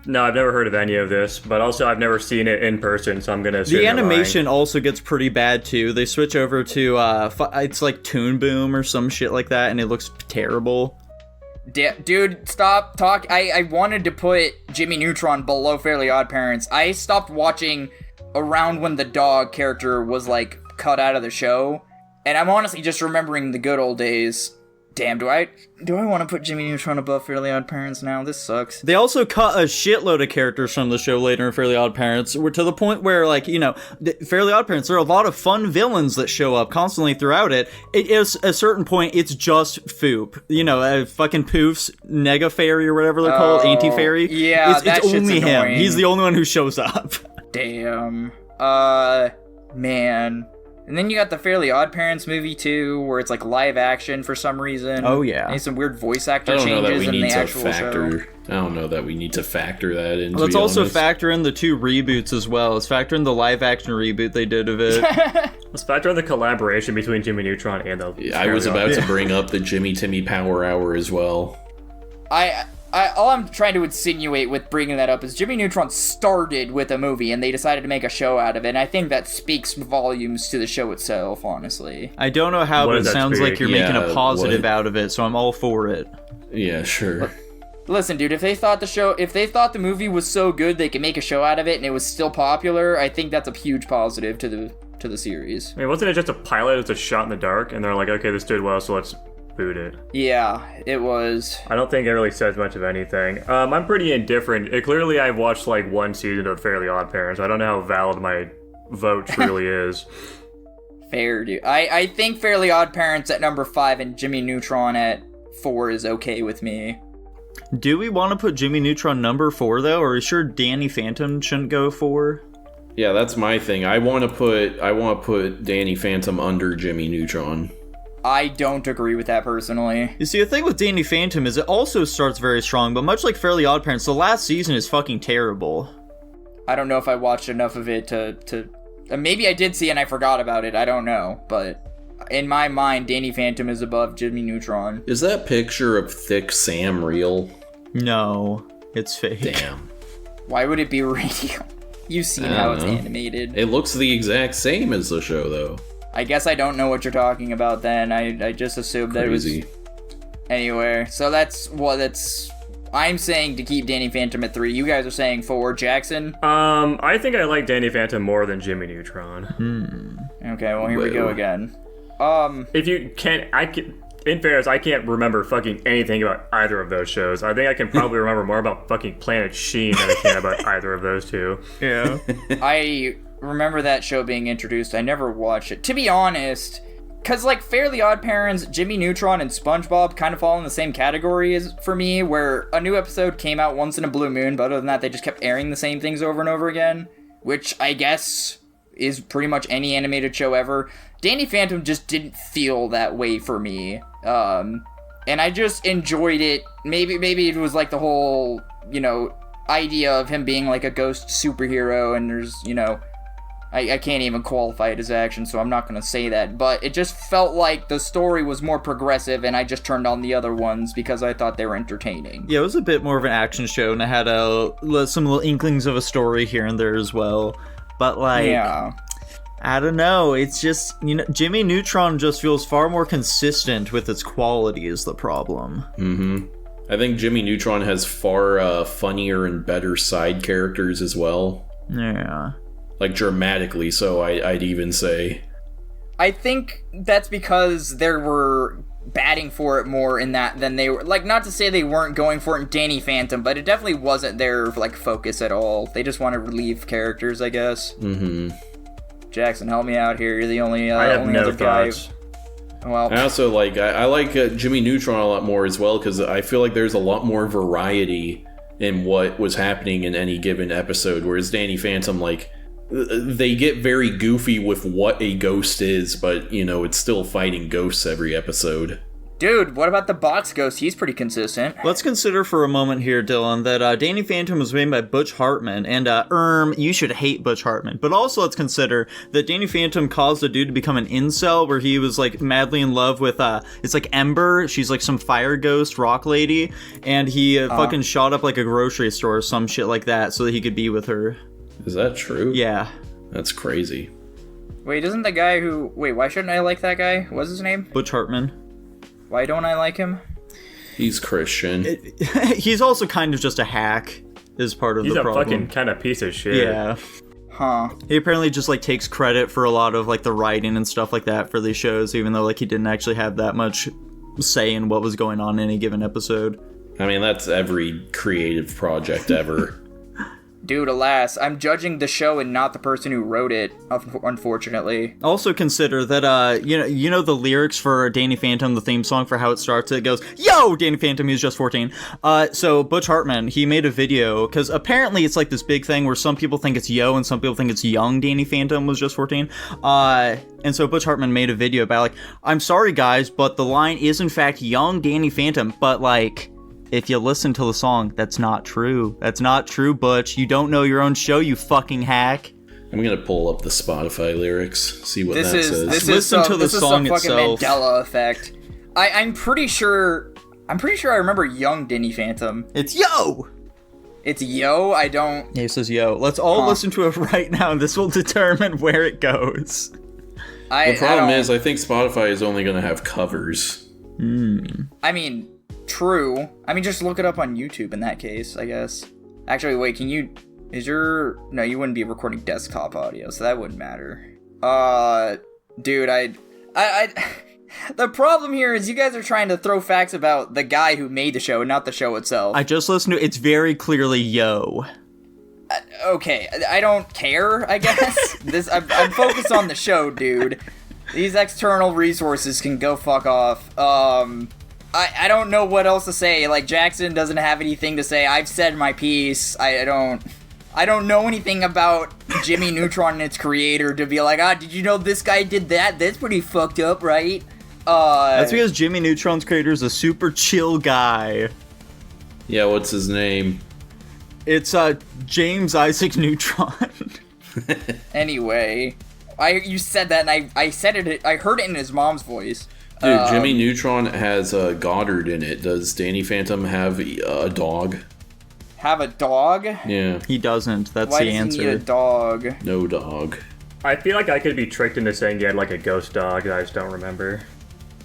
Speaker 4: No, I've never heard of any of this, but also I've never seen it in person, so I'm gonna assume
Speaker 2: The
Speaker 4: they're lying.
Speaker 2: animation also gets pretty bad too. They switch over to it's like Toon Boom or some shit like that, and it looks terrible.
Speaker 1: Dude, stop talk. I wanted to put Jimmy Neutron below Fairly Odd Parents. I stopped watching around when the dog character was like cut out of the show, and I'm honestly just remembering the good old days. Damn, do I want to put Jimmy Neutron above Fairly Odd Parents now? This sucks.
Speaker 2: They also cut a shitload of characters from the show later in Fairly Odd Parents, to the point where, like, you know, Fairly Odd Parents, there are a lot of fun villains that show up constantly throughout it. It is, at a certain point, it's just Foop. You know, fucking Poof's Nega Fairy or whatever they're called, Anti-Fairy.
Speaker 1: yeah, that
Speaker 2: it's
Speaker 1: shit's
Speaker 2: only him.
Speaker 1: annoying.
Speaker 2: He's the only one who shows up.
Speaker 1: Damn. Man. And then you got the Fairly Odd Parents movie too, where it's like live action for some reason.
Speaker 2: Oh, yeah.
Speaker 1: And some weird voice actor
Speaker 3: I don't know that
Speaker 1: changes
Speaker 3: we
Speaker 1: in
Speaker 3: need
Speaker 1: the
Speaker 3: to
Speaker 1: actual show.
Speaker 3: I don't know that we need to factor that in.
Speaker 2: Let's also factor in the 2 reboots as well. Let's factor in the live action reboot they did of it.
Speaker 4: Let's factor in the collaboration between Jimmy Neutron and the.
Speaker 3: I was about to bring up the Jimmy Timmy Power Hour as well.
Speaker 1: All I'm trying to insinuate with bringing that up is Jimmy Neutron started with a movie and they decided to make a show out of it, and I think that speaks volumes to the show itself, honestly.
Speaker 2: I don't know how,
Speaker 4: What
Speaker 2: but it
Speaker 4: does that
Speaker 2: sounds
Speaker 4: speak?
Speaker 2: like you're making a
Speaker 3: Yeah,
Speaker 2: positive
Speaker 3: what?
Speaker 2: out of it, so I'm all for it.
Speaker 3: Yeah, sure.
Speaker 1: Listen, dude, if they thought the movie was so good they could make a show out of it and it was still popular, I think that's a huge positive to the series.
Speaker 4: I mean, wasn't it just a pilot? It was a shot in the dark, and they're like, okay, this did well, so let's boot it.
Speaker 1: Yeah, it was.
Speaker 4: I don't think it really says much of anything. I'm pretty indifferent. Clearly, I've watched like 1 season of Fairly Odd Parents. I don't know how valid my vote truly is.
Speaker 1: Fair, dude. I think Fairly Odd Parents at number 5 and Jimmy Neutron at 4 is okay with me.
Speaker 2: Do we want to put Jimmy Neutron number 4, though? Or are you sure Danny Phantom shouldn't go 4?
Speaker 3: Yeah, that's my thing. I want to put Danny Phantom under Jimmy Neutron.
Speaker 1: I don't agree with that personally.
Speaker 2: You see, the thing with Danny Phantom is it also starts very strong, but much like Fairly Odd Parents, the last season is fucking terrible.
Speaker 1: I don't know if I watched enough of it to maybe I did see and I forgot about it. I don't know, but in my mind, Danny Phantom is above Jimmy Neutron.
Speaker 3: Is that picture of Thick Sam real?
Speaker 2: No, it's fake.
Speaker 3: Damn.
Speaker 1: Why would it be real? You've seen
Speaker 3: I
Speaker 1: how
Speaker 3: don't
Speaker 1: it's
Speaker 3: know.
Speaker 1: It
Speaker 3: It looks the exact same as the show, though.
Speaker 1: I guess I don't know what you're talking about then. I just assumed that it was...
Speaker 3: Crazy.
Speaker 1: Anyway, so I'm saying to keep Danny Phantom at 3. You guys are saying 4. Jackson?
Speaker 4: I think I like Danny Phantom more than Jimmy Neutron.
Speaker 1: Okay, well, here we go again.
Speaker 4: If you can't, in fairness, I can't remember fucking anything about either of those shows. I think I can probably remember more about fucking Planet Sheen than I can about either of those two.
Speaker 2: Yeah.
Speaker 1: I remember that show being introduced. I never watched it. To be honest, because, like, Fairly Odd Parents, Jimmy Neutron, and SpongeBob kind of fall in the same category as for me, where a new episode came out once in a blue moon, but other than that, they just kept airing the same things over and over again, which I guess is pretty much any animated show ever. Danny Phantom just didn't feel that way for me, and I just enjoyed it. Maybe it was, like, the whole, idea of him being, like, a ghost superhero, and there's, I can't even qualify it as action, so I'm not going to say that, but it just felt like the story was more progressive, and I just turned on the other ones because I thought they were entertaining.
Speaker 2: Yeah, it was a bit more of an action show, and it had some little inklings of a story here and there as well. But,
Speaker 1: Yeah.
Speaker 2: I don't know, it's just, Jimmy Neutron just feels far more consistent with its quality is the problem.
Speaker 3: Mm-hmm. I think Jimmy Neutron has far funnier and better side characters as well.
Speaker 2: Yeah.
Speaker 3: Like, dramatically so, I'd even say.
Speaker 1: I think that's because they were batting for it more in that than they were, like, not to say they weren't going for it in Danny Phantom, but it definitely wasn't their, like, focus at all. They just want to relieve characters, I guess.
Speaker 3: Mm-hmm.
Speaker 1: Jackson, help me out here. You're the only
Speaker 4: I have
Speaker 1: only
Speaker 4: no
Speaker 1: other
Speaker 4: thoughts.
Speaker 1: guy. Well,
Speaker 3: I also like, I like Jimmy Neutron a lot more as well, because I feel like there's a lot more variety in what was happening in any given episode, whereas Danny Phantom, like, they get very goofy with what a ghost is, but, it's still fighting ghosts every episode.
Speaker 1: dude, what about the box ghost? He's pretty consistent.
Speaker 2: Let's consider for a moment here, Dylan, that Danny Phantom was made by Butch Hartman, and you should hate Butch Hartman. But also let's consider that Danny Phantom caused a dude to become an incel, where he was, like, madly in love with, it's like Ember, she's like some fire ghost rock lady, and he fucking shot up, like, a grocery store or some shit like that so that he could be with her.
Speaker 3: Is that true?
Speaker 2: Yeah.
Speaker 3: That's crazy.
Speaker 1: Wait, isn't the guy who... Wait, why shouldn't I like that guy? What's his name?
Speaker 2: Butch Hartman.
Speaker 1: Why don't I like him?
Speaker 3: He's Christian.
Speaker 2: He's also kind of just a hack, is part of
Speaker 4: He's
Speaker 2: the
Speaker 4: a
Speaker 2: problem.
Speaker 4: fucking kind of piece of shit.
Speaker 2: Yeah.
Speaker 1: Huh.
Speaker 2: He apparently just, like, takes credit for a lot of, like, the writing and stuff like that for these shows, even though, like, he didn't actually have that much say in what was going on in any given episode.
Speaker 3: I mean, that's every creative project ever.
Speaker 1: Dude, alas, I'm judging the show and not the person who wrote it, unfortunately.
Speaker 2: Also consider that, you know the lyrics for Danny Phantom, the theme song for how it starts, it goes, "Yo, Danny Phantom, he's just 14. So Butch Hartman, he made a video, because apparently it's like this big thing where some people think it's yo and some people think it's young Danny Phantom was just 14. And so Butch Hartman made a video about, like, I'm sorry guys, but the line is in fact young Danny Phantom, but like, if you listen to the song, that's not true. That's not true, Butch. You don't know your own show, you fucking hack.
Speaker 3: I'm gonna pull up the Spotify lyrics, see what that says.
Speaker 2: Listen to the song
Speaker 1: this is some
Speaker 2: itself.
Speaker 1: fucking Mandela effect. I'm pretty sure I remember young Danny Phantom.
Speaker 2: It's yo!
Speaker 1: It's yo, I don't...
Speaker 2: Yeah, it says yo. Let's all listen to it right now, and this will determine where it goes.
Speaker 3: The problem is, I think Spotify is only gonna have covers.
Speaker 1: I mean... True. I mean, just look it up on YouTube in that case, I guess. Actually, wait, can you... No, you wouldn't be recording desktop audio, so that wouldn't matter. Dude, I the problem here is you guys are trying to throw facts about the guy who made the show, not the show itself.
Speaker 2: I just listened to it. It's very clearly yo.
Speaker 1: Okay, I don't care, I guess. I'm focused on the show, dude. These external resources can go fuck off. I don't know what else to say. Like, Jackson doesn't have anything to say. I've said my piece. I don't know anything about Jimmy Neutron and its creator to be like, did you know this guy did that? That's pretty fucked up, right?
Speaker 2: That's because Jimmy Neutron's creator is a super chill guy.
Speaker 3: Yeah, what's his name?
Speaker 2: It's James Isaac Neutron.
Speaker 1: Anyway, you said that, and I said it. I heard it in his mom's voice.
Speaker 3: Dude, Jimmy Neutron has Goddard in it. Does Danny Phantom have a dog?
Speaker 1: Have a dog?
Speaker 3: Yeah.
Speaker 2: He doesn't. That's
Speaker 1: Why
Speaker 2: the
Speaker 1: does
Speaker 2: answer.
Speaker 1: he need a dog?
Speaker 3: No dog.
Speaker 4: I feel like I could be tricked into saying he had like a ghost dog that I just don't remember.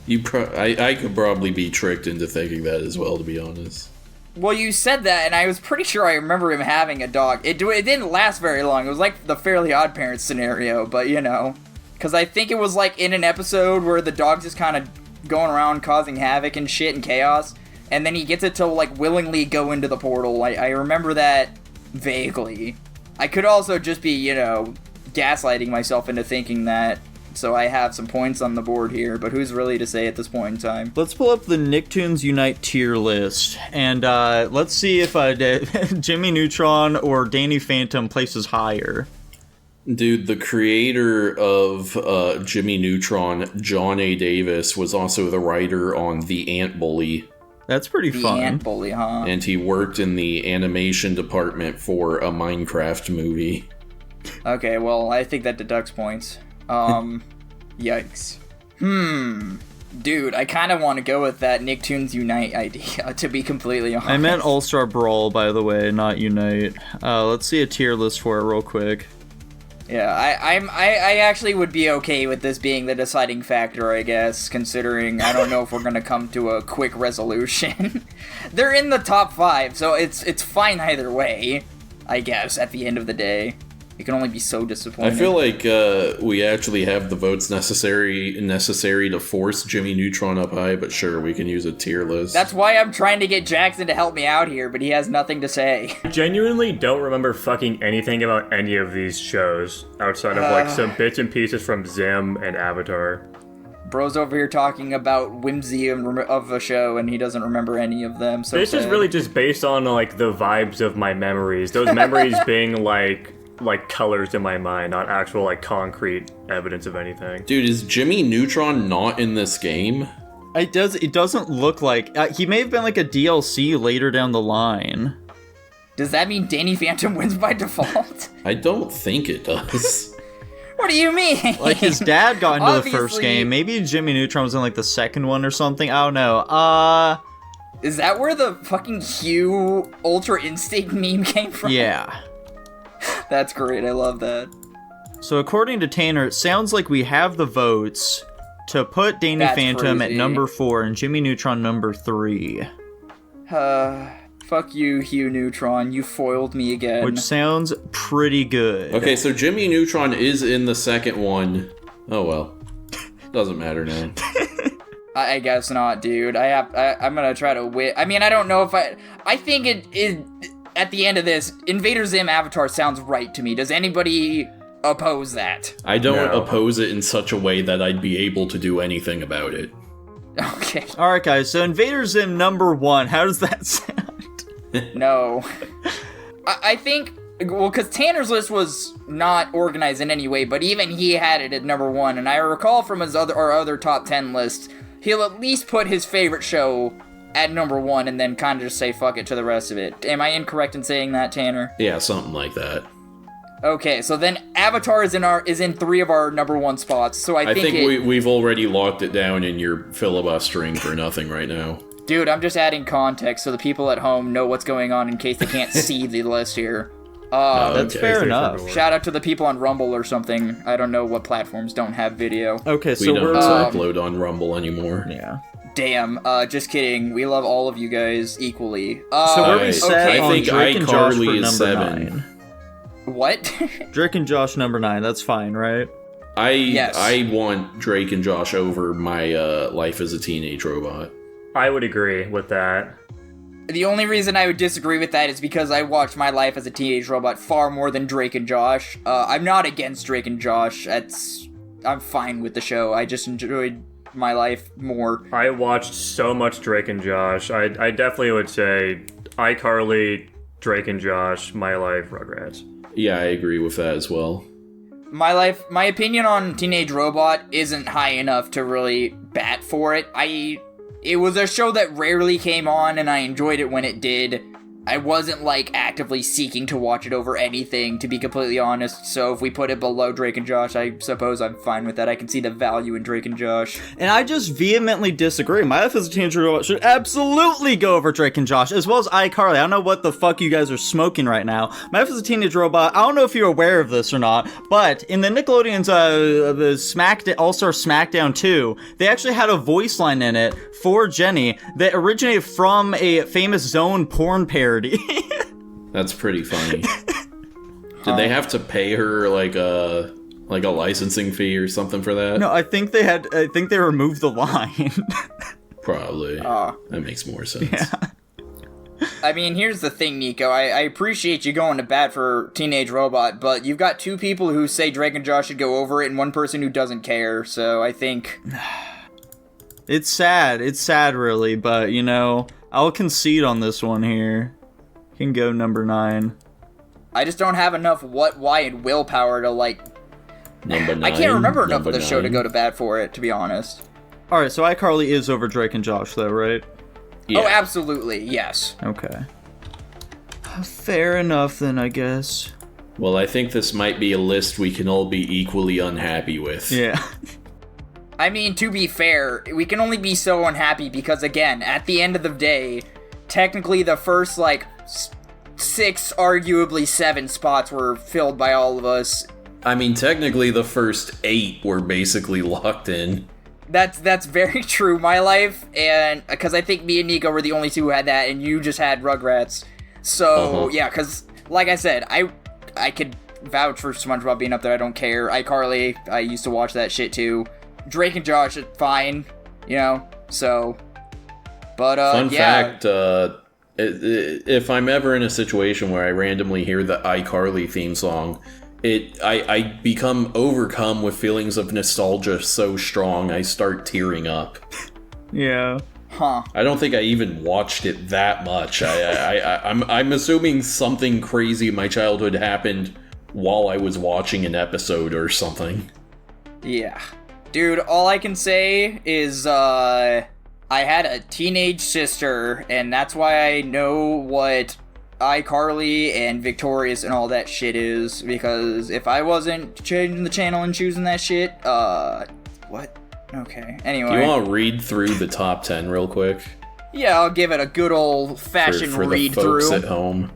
Speaker 3: I could probably be tricked into thinking that as well, to be honest.
Speaker 1: Well, you said that, and I was pretty sure I remember him having a dog. It didn't last very long. It was like the Fairly Odd Parents scenario, but you know. Because I think it was like in an episode where the dog's just kind of going around causing havoc and shit and chaos, and then he gets it to like willingly go into the portal. I remember that vaguely. I could also just be, you know, gaslighting myself into thinking that, so I have some points on the board here, but who's really to say at this point in time?
Speaker 2: Let's pull up the Nicktoons Unite tier list, and let's see if Jimmy Neutron or Danny Phantom places higher.
Speaker 3: Dude, the creator of Jimmy Neutron, John A. Davis, was also the writer on The Ant Bully.
Speaker 2: That's pretty fun.
Speaker 1: The Ant Bully, huh?
Speaker 3: And he worked in the animation department for a Minecraft movie.
Speaker 1: Okay, well, I think that deducts points. Yikes. Dude, I kind of want to go with that Nicktoons Unite idea, to be completely honest.
Speaker 2: I meant All-Star Brawl, by the way, not Unite. Let's see a tier list for it real quick.
Speaker 1: Yeah, I actually would be okay with this being the deciding factor, I guess, considering I don't know if we're gonna come to a quick resolution. They're in the top 5, so it's fine either way, I guess, at the end of the day. It can only be so disappointing.
Speaker 3: I feel like we actually have the votes necessary to force Jimmy Neutron up high, but sure, we can use a tier list.
Speaker 1: That's why I'm trying to get Jackson to help me out here, but he has nothing to say.
Speaker 4: I genuinely don't remember fucking anything about any of these shows outside of like some bits and pieces from Zim and Avatar.
Speaker 1: Bro's over here talking about whimsy of a show, and he doesn't remember any of them. So
Speaker 4: this is really just based on like the vibes of my memories. Those memories being like colors in my mind, not actual like concrete evidence of anything.
Speaker 3: Dude, is Jimmy Neutron not in this game?
Speaker 2: It doesn't look like... he may have been like a DLC later down the line.
Speaker 1: Does that mean Danny Phantom wins by default?
Speaker 3: I don't think it does.
Speaker 1: What do you mean?
Speaker 2: Like, his dad got into the first
Speaker 1: Obviously.
Speaker 2: game. Maybe Jimmy Neutron was in like the second one or something. I don't know.
Speaker 1: Is that where the fucking Hugh Ultra Instinct meme came from?
Speaker 2: Yeah.
Speaker 1: That's great, I love that.
Speaker 2: So according to Tanner, it sounds like we have the votes to put Danny
Speaker 1: That's
Speaker 2: Phantom
Speaker 1: crazy.
Speaker 2: at number 4 and Jimmy Neutron number 3.
Speaker 1: Fuck you, Hugh Neutron, you foiled me again.
Speaker 2: Which sounds pretty good.
Speaker 3: Okay, so Jimmy Neutron is in the second one. Oh well. Doesn't matter now.
Speaker 1: I guess not, dude. I'm gonna try to win. I mean, I don't know if I think it is... at the end of this, Invader Zim Avatar sounds right to me. Does anybody oppose that?
Speaker 3: I don't oppose it in such a way that I'd be able to do anything about it.
Speaker 1: Okay.
Speaker 2: Alright, guys, so Invader Zim number 1. How does that sound?
Speaker 1: No. I think, well, because Tanner's list was not organized in any way, but even he had it at number 1, and I recall from his other top 10 lists, he'll at least put his favorite show at number 1 and then kind of just say fuck it to the rest of it. Am I incorrect in saying that, Tanner?
Speaker 3: Yeah, something like that.
Speaker 1: Okay, so then Avatar is in 3 of our number 1 spots, so I think
Speaker 3: we've already locked it down and you're filibustering for nothing right now.
Speaker 1: Dude, I'm just adding context so the people at home know what's going on in case they can't see the list here.
Speaker 2: That's fair enough.
Speaker 1: Shout out to the people on Rumble or something. I don't know what platforms don't have video.
Speaker 2: Okay, so
Speaker 3: we don't upload on Rumble anymore.
Speaker 2: Yeah.
Speaker 1: Damn, just kidding. We love all of you guys equally.
Speaker 2: So where we set
Speaker 3: I
Speaker 2: on
Speaker 3: think
Speaker 2: Drake and Josh for
Speaker 3: iCarly is
Speaker 2: number
Speaker 3: 7.
Speaker 2: 9.
Speaker 1: What?
Speaker 2: Drake and Josh number 9, that's fine, right?
Speaker 3: I want Drake and Josh over my Life as a Teenage Robot.
Speaker 4: I would agree with that.
Speaker 1: The only reason I would disagree with that is because I watched My Life as a Teenage Robot far more than Drake and Josh. I'm not against Drake and Josh. I'm fine with the show. I just enjoyed My Life more.
Speaker 4: I watched so much Drake and Josh. I definitely would say iCarly, Drake and Josh, My Life, Rugrats.
Speaker 3: Yeah, I agree with that as well.
Speaker 1: My opinion on Teenage Robot isn't high enough to really bat for it. It was a show that rarely came on, and I enjoyed it when it did. I wasn't, actively seeking to watch it over anything, to be completely honest, so if we put it below Drake and Josh, I suppose I'm fine with that. I can see the value in Drake and Josh.
Speaker 2: And I just vehemently disagree. My Life as a Teenage Robot should absolutely go over Drake and Josh, as well as iCarly. I don't know what the fuck you guys are smoking right now. My Life as a Teenage Robot, I don't know if you're aware of this or not, but in the Nickelodeon's the All-Star SmackDown 2, they actually had a voice line in it for Jenny that originated from a famous Zone porn parody.
Speaker 3: That's pretty funny. Did they have to pay her a licensing fee or something for that?
Speaker 2: No, I think they removed the line.
Speaker 3: Probably. That makes more sense.
Speaker 2: Yeah.
Speaker 1: I mean, here's the thing, Nico. I appreciate you going to bat for Teenage Robot, but you've got 2 people who say Drake and Josh should go over it and 1 person who doesn't care, so I think...
Speaker 2: It's sad. It's sad, really, but, I'll concede on this one here. Can go number 9.
Speaker 1: I just don't have enough why, and willpower to,
Speaker 3: Number 9.
Speaker 1: I can't remember enough of the show to go to bat for it, to be honest.
Speaker 2: Alright, so iCarly is over Drake and Josh, though, right?
Speaker 3: Yeah.
Speaker 1: Oh, absolutely, yes.
Speaker 2: Okay. Fair enough, then, I guess.
Speaker 3: Well, I think this might be a list we can all be equally unhappy with.
Speaker 2: Yeah.
Speaker 1: I mean, to be fair, we can only be so unhappy because, again, at the end of the day, technically the first, 6, arguably 7 spots were filled by all of us.
Speaker 3: I mean, technically the first 8 were basically locked in.
Speaker 1: That's very true, My Life, and because I think me and Nico were the only 2 who had that, and you just had Rugrats. So, yeah, because, like I said, I could vouch for SpongeBob being up there, I don't care. iCarly, I used to watch that shit too. Drake and Josh, fine, so... But,
Speaker 3: Fun fact, if I'm ever in a situation where I randomly hear the iCarly theme song, I become overcome with feelings of nostalgia so strong I start tearing up.
Speaker 2: Yeah.
Speaker 1: Huh.
Speaker 3: I don't think I even watched it that much. I'm assuming something crazy in my childhood happened while I was watching an episode or something.
Speaker 1: Yeah. Dude, all I can say is, I had a teenage sister, and that's why I know what iCarly and Victorious and all that shit is, because if I wasn't changing the channel and choosing that shit, what? Okay, anyway.
Speaker 3: Do you want to read through the top 10 real quick?
Speaker 1: Yeah, I'll give it a good old-fashioned read-through.
Speaker 3: For the folks at home.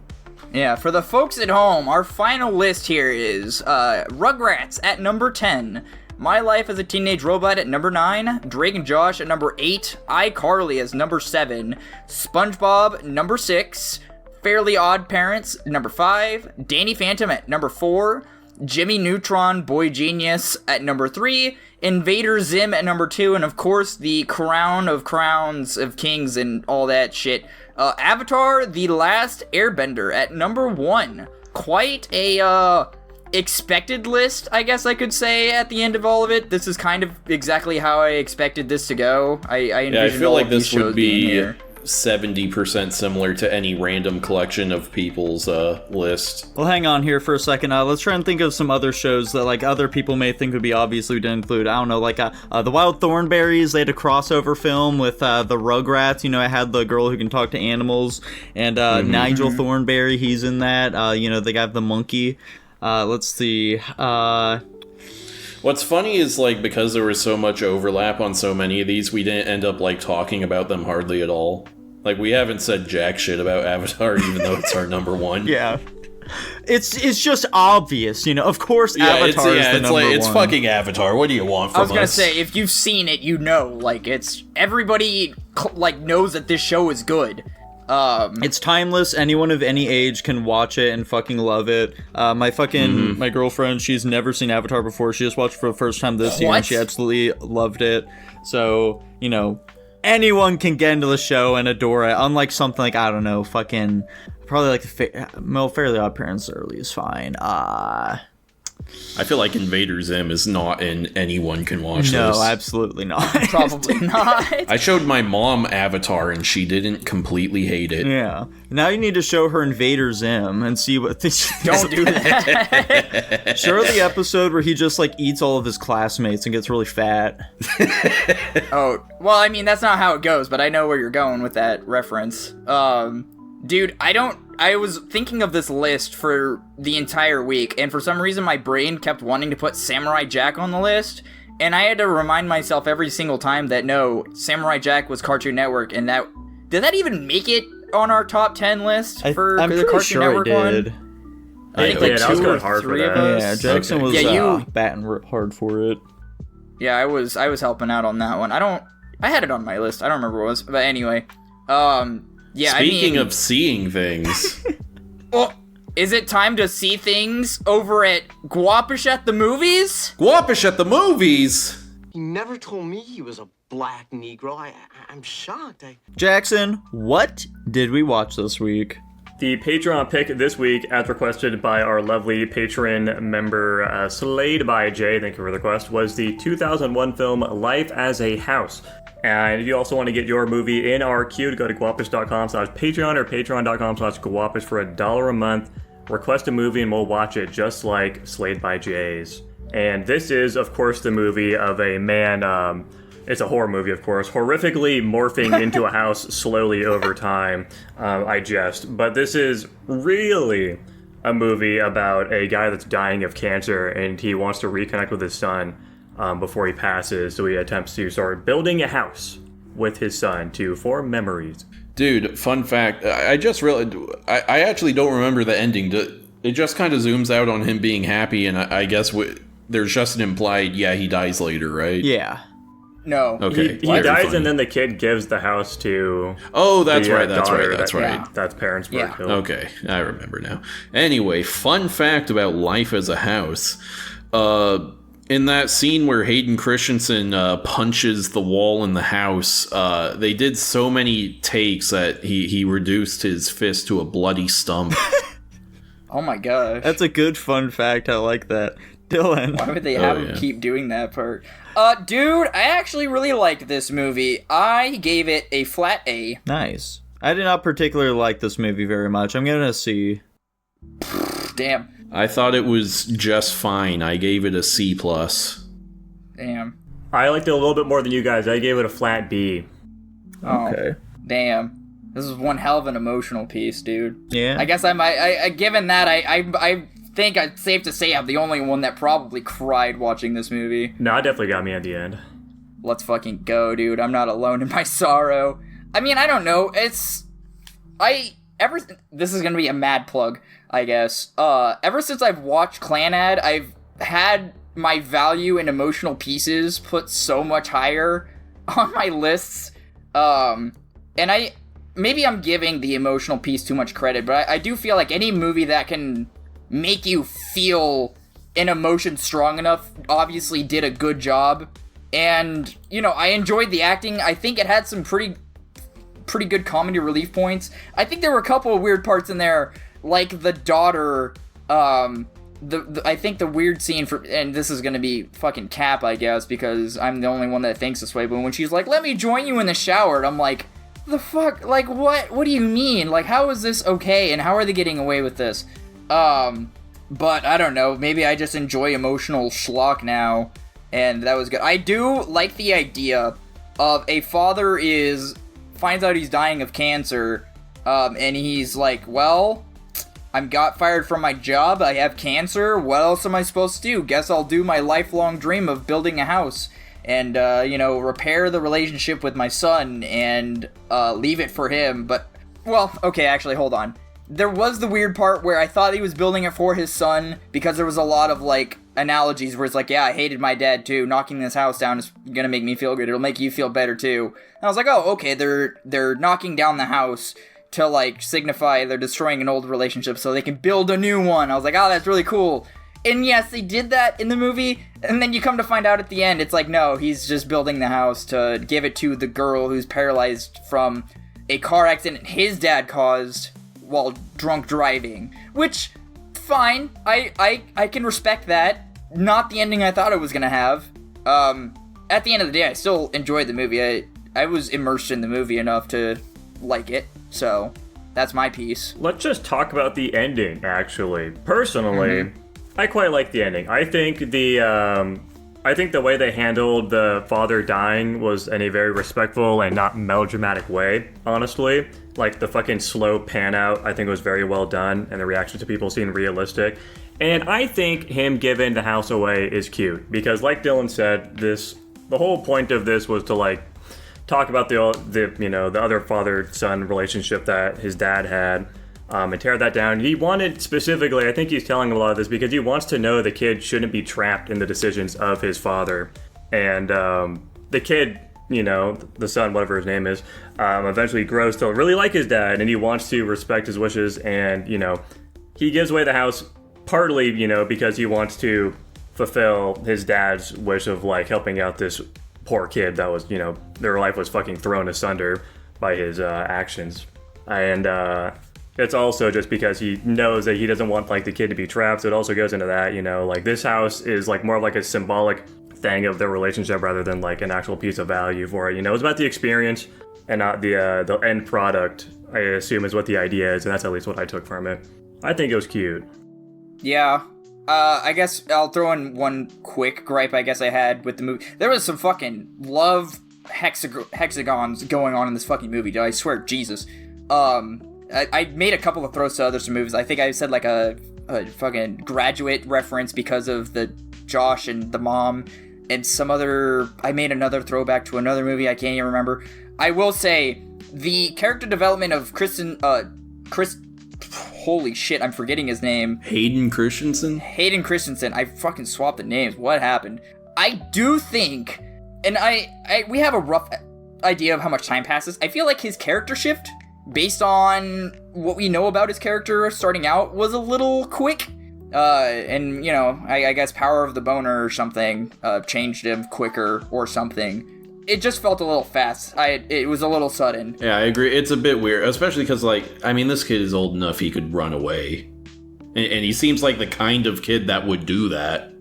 Speaker 1: Yeah, for the folks at home, our final list here is, Rugrats at number 10, My Life as a Teenage Robot at number 9, Drake and Josh at number 8, iCarly as number 7, SpongeBob number 6, Fairly Odd Parents number 5, Danny Phantom at number 4, Jimmy Neutron Boy Genius at number 3, Invader Zim at number 2, and of course the crown of crowns of kings and all that shit. Avatar: The Last Airbender at number 1. Quite a expected list, I guess I could say, at the end of all of it. This is kind of exactly how I expected this to go. I
Speaker 3: feel like this would be
Speaker 1: here.
Speaker 3: 70% similar to any random collection of people's list.
Speaker 2: Well, hang on here for a second. Let's try and think of some other shows that like other people may think would be obvious we didn't include. I don't know, like the Wild Thornberrys. They had a crossover film with the Rugrats. You know, it had the girl who can talk to animals, and Nigel Thornberry. He's in that. You know, they got the monkey. Let's see.
Speaker 3: What's funny is, like, because there was so much overlap on so many of these, we didn't end up, like, talking about them hardly at all. Like, we haven't said jack shit about Avatar, even though it's our number 1.
Speaker 2: Yeah. It's just obvious, you know. Of course, Avatar is the number one.
Speaker 3: It's fucking Avatar. What do you want from us?
Speaker 1: I was gonna say, if you've seen it, you know. Like, it's... Everybody, like, knows that this show is good.
Speaker 2: It's timeless. Anyone of any age can watch it and fucking love it. My girlfriend, she's never seen Avatar before. She just watched it for the first time this year, and she absolutely loved it. So, you know, anyone can get into the show and adore it. Unlike something like, I don't know, fucking probably like Fairly Odd Parents early is fine.
Speaker 3: I feel like Invader Zim is not in anyone can watch this.
Speaker 2: No, absolutely not.
Speaker 1: Probably not.
Speaker 3: I showed my mom Avatar and she didn't completely hate it.
Speaker 2: Yeah. Now you need to show her Invader Zim and see what this.
Speaker 1: Don't do that.
Speaker 2: Show her the episode where he just like eats all of his classmates and gets really fat.
Speaker 1: Oh, well, I mean, that's not how it goes, but I know where you're going with that reference. Dude, I was thinking of this list for the entire week, and for some reason my brain kept wanting to put Samurai Jack on the list, and I had to remind myself every single time that no, Samurai Jack was Cartoon Network, and did that even make it on our top 10 list for
Speaker 2: I'm
Speaker 1: the
Speaker 2: pretty
Speaker 1: Cartoon
Speaker 2: sure
Speaker 1: Network
Speaker 2: it did.
Speaker 1: one? I think like
Speaker 4: that was
Speaker 1: 2
Speaker 4: going
Speaker 1: or
Speaker 4: hard for
Speaker 1: 3 of
Speaker 4: that.
Speaker 1: us.
Speaker 2: Yeah, Jackson was batting hard for it.
Speaker 1: Yeah, I was helping out on that one. I had it on my list. I don't remember what it was, but anyway. Yeah,
Speaker 3: Speaking of seeing things...
Speaker 1: Well, is it time to see things over at Guapish at the movies?
Speaker 3: Guapish at the movies?
Speaker 5: He never told me he was a black Negro. I'm shocked.
Speaker 2: Jackson, what did we watch this week?
Speaker 4: The Patreon pick this week, as requested by our lovely patron member, Slayed by Jay, thank you for the request, was the 2001 film Life as a House. And if you also want to get your movie in our queue, to go to guapish.com/Patreon or patreon.com/guapish for $1 a month. Request a movie and we'll watch it, just like Slayed by Jays. And this is, of course, the movie of a man, it's a horror movie, of course, horrifically morphing into a house slowly over time. I jest. But this is really a movie about a guy that's dying of cancer and he wants to reconnect with his son. Before he passes, so he attempts to start building a house with his son to form memories.
Speaker 3: Dude, fun fact, I just realized, I actually don't remember the ending. It just kind of zooms out on him being happy, and I guess there's just an implied, yeah, he dies later, right?
Speaker 2: Yeah.
Speaker 1: No.
Speaker 3: Okay.
Speaker 4: He dies, and then the kid gives the house to...
Speaker 3: Oh, that's right.
Speaker 1: Yeah.
Speaker 4: That's parents'
Speaker 1: Yeah.
Speaker 4: killed.
Speaker 3: Okay, I remember now. Anyway, fun fact about Life as a House. In that scene where Hayden Christensen punches the wall in the house, they did so many takes that he reduced his fist to a bloody stump.
Speaker 1: Oh my gosh.
Speaker 2: That's a good fun fact. I like that. Dylan.
Speaker 1: Why would they have him keep doing that part? Dude, I actually really liked this movie. I gave it a flat A.
Speaker 2: Nice. I did not particularly like this movie very much. I'm gonna C.
Speaker 1: Damn.
Speaker 3: I thought it was just fine. I gave it a C+.
Speaker 1: Damn.
Speaker 4: I liked it a little bit more than you guys. I gave it a flat B.
Speaker 1: Oh,
Speaker 2: Okay.
Speaker 1: damn. This is one hell of an emotional piece, dude.
Speaker 2: Yeah.
Speaker 1: I guess given that, I think it's safe to say I'm the only one that probably cried watching this movie.
Speaker 4: No, it definitely got me at the end.
Speaker 1: Let's fucking go, dude. I'm not alone in my sorrow. I mean, I don't know. This is gonna be a mad plug, I guess. Ever since I've watched Clanad, I've had my value in emotional pieces put so much higher on my lists. And maybe I'm giving the emotional piece too much credit, but I do feel like any movie that can make you feel an emotion strong enough, obviously did a good job. And, you know, I enjoyed the acting. I think it had some pretty good comedy relief points. I think there were a couple of weird parts in there, like the daughter, I think the weird scene and this is gonna be fucking cap, I guess, because I'm the only one that thinks this way, but when she's like, let me join you in the shower, and I'm like, the fuck, like, what do you mean? Like, how is this okay, and how are they getting away with this? But I don't know, maybe I just enjoy emotional schlock now, and that was good. I do like the idea of a father finds out he's dying of cancer, and he's like, well, I got fired from my job, I have cancer, what else am I supposed to do? Guess I'll do my lifelong dream of building a house, and, you know, repair the relationship with my son, and, leave it for him, but, well, okay, actually, hold on. There was the weird part where I thought he was building it for his son, because there was a lot of, like, analogies where it's like, yeah, I hated my dad too, knocking this house down is gonna make me feel good, it'll make you feel better too. And I was like, oh, okay, they're knocking down the house to, like, signify they're destroying an old relationship so they can build a new one. I was like, oh, that's really cool. And yes, they did that in the movie, and then you come to find out at the end, it's like, no, he's just building the house to give it to the girl who's paralyzed from a car accident his dad caused while drunk driving. Which, fine, I can respect that. Not the ending I thought it was gonna have. At the end of the day, I still enjoyed the movie. I was immersed in the movie enough to like it, so that's my piece.
Speaker 4: Let's just talk about the ending, actually. Personally, I quite like the ending. I think the way they handled the father dying was in a very respectful and not melodramatic way, honestly. Like, the fucking slow pan out, I think was very well done, and the reaction to people seemed realistic. And I think him giving the house away is cute, because like Dylan said, the whole point of this was to, like, talk about the other father-son relationship that his dad had, and tear that down. He wanted specifically, I think he's telling a lot of this because he wants to know the kid shouldn't be trapped in the decisions of his father. And the kid, you know, the son, whatever his name is, eventually grows to really like his dad, and he wants to respect his wishes, and, you know, he gives away the house partly, you know, because he wants to fulfill his dad's wish of, like, helping out this poor kid that was, you know, their life was fucking thrown asunder by his actions. And it's also just because he knows that he doesn't want, like, the kid to be trapped, so it also goes into that, you know, like, this house is, like, more of, like, a symbolic thing of their relationship rather than, like, an actual piece of value for it, you know. It's about the experience and not the end product, I assume, is what the idea is, and that's at least what I took from it. I think it was cute.
Speaker 1: Yeah. I guess I'll throw in one quick gripe I guess I had with the movie. There was some fucking love hexagons going on in this fucking movie, dude. I swear, Jesus. I made a couple of throws to other movies. I think I said, like, a fucking Graduate reference because of the Josh and the mom, and some other... I made another throwback to another movie, I can't even remember. I will say, the character development of holy shit, I'm forgetting his name.
Speaker 3: Hayden Christensen?
Speaker 1: Hayden Christensen. I fucking swapped the names. What happened? I do think, and we have a rough idea of how much time passes. I feel like his character shift, based on what we know about his character starting out, was a little quick. And, you know, I guess Power of the Boner or something changed him quicker or something. It just felt a little fast. It was a little sudden.
Speaker 3: Yeah, I agree. It's a bit weird, especially because, like, I mean, this kid is old enough he could run away. And he seems like the kind of kid that would do that.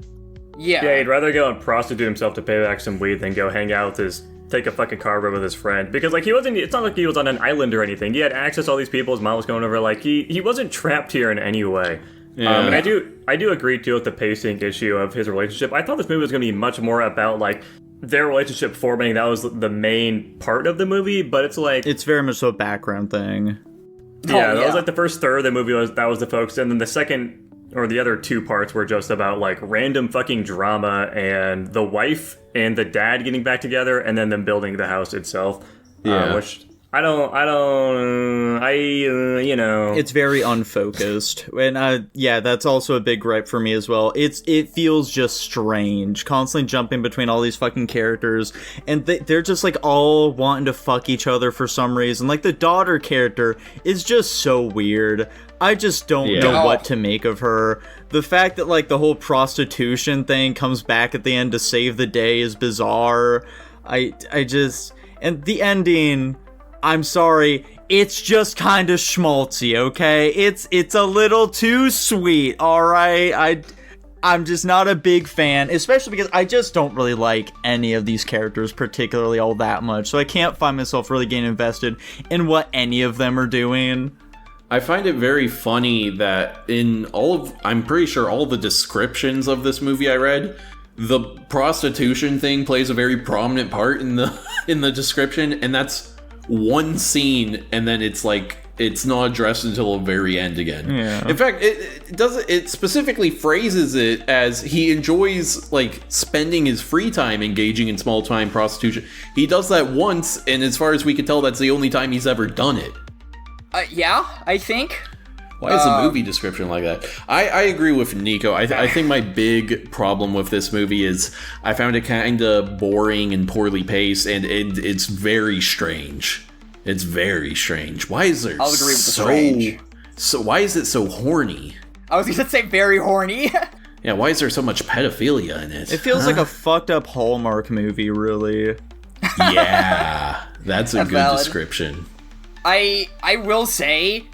Speaker 4: Yeah, he'd rather go and prostitute himself to pay back some weed than go hang out with take a fucking car ride with his friend. Because, like, it's not like he was on an island or anything. He had access to all these people, his mom was going over, like, he wasn't trapped here in any way. Yeah. And I do agree, too, with the pacing issue of his relationship. I thought this movie was going to be much more about, like, their relationship forming. That was the main part of the movie, but it's like... It's
Speaker 2: very much so a background thing.
Speaker 4: Yeah, that was like the first third of the movie was the focus, and then the second, or the other two parts were just about, like, random fucking drama and the wife and the dad getting back together and then them building the house itself. Yeah. Which
Speaker 2: It's very unfocused, and yeah, that's also a big gripe for me as well. It feels just strange, constantly jumping between all these fucking characters, and they're just like all wanting to fuck each other for some reason. Like the daughter character is just so weird. I just don't know what to make of her. The fact that like the whole prostitution thing comes back at the end to save the day is bizarre. And the ending, I'm sorry, it's just kind of schmaltzy, okay? It's a little too sweet, alright? I'm just not a big fan, especially because I just don't really like any of these characters particularly all that much, so I can't find myself really getting invested in what any of them are doing.
Speaker 3: I find it very funny that I'm pretty sure all the descriptions of this movie I read, the prostitution thing plays a very prominent part in the description, and that's one scene, and then it's like it's not addressed until the very end again. Yeah. In fact, it specifically phrases it as he enjoys like spending his free time engaging in small time prostitution. He does that once, and as far as we can tell, that's the only time he's ever done it.
Speaker 1: Yeah, I think.
Speaker 3: Why is the movie description like that? I agree with Nico. I think my big problem with this movie is I found it kind of boring and poorly paced, and it's very strange. It's very strange. Why is there
Speaker 1: I'll agree with the strange.
Speaker 3: So why is it so horny?
Speaker 1: I was gonna say very horny.
Speaker 3: Yeah, why is there so much pedophilia in it?
Speaker 2: It feels like a fucked up Hallmark movie, really.
Speaker 3: Yeah, that's a good
Speaker 1: valid.
Speaker 3: Description.
Speaker 1: I will say,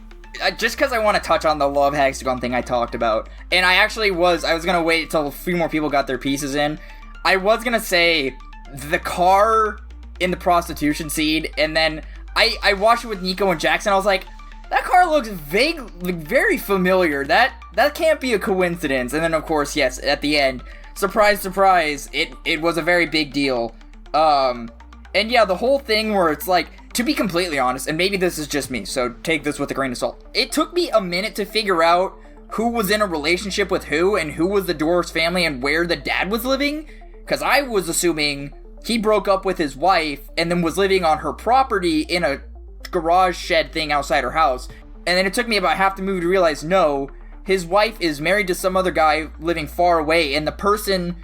Speaker 1: just because I want to touch on the love hexagon thing I talked about, and I was going to wait till a few more people got their pieces in. I was going to say the car in the prostitution scene, and then I watched it with Nico and Jackson. I was like, that car looks very familiar. That can't be a coincidence. And then, of course, yes, at the end, surprise, surprise, it was a very big deal. And yeah, the whole thing where it's like, to be completely honest, and maybe this is just me, so take this with a grain of salt. It took me a minute to figure out who was in a relationship with who, and who was the Doris family, and where the dad was living. Because I was assuming he broke up with his wife, and then was living on her property in a garage shed thing outside her house. And then it took me about half the movie to realize, no, his wife is married to some other guy living far away, and the person...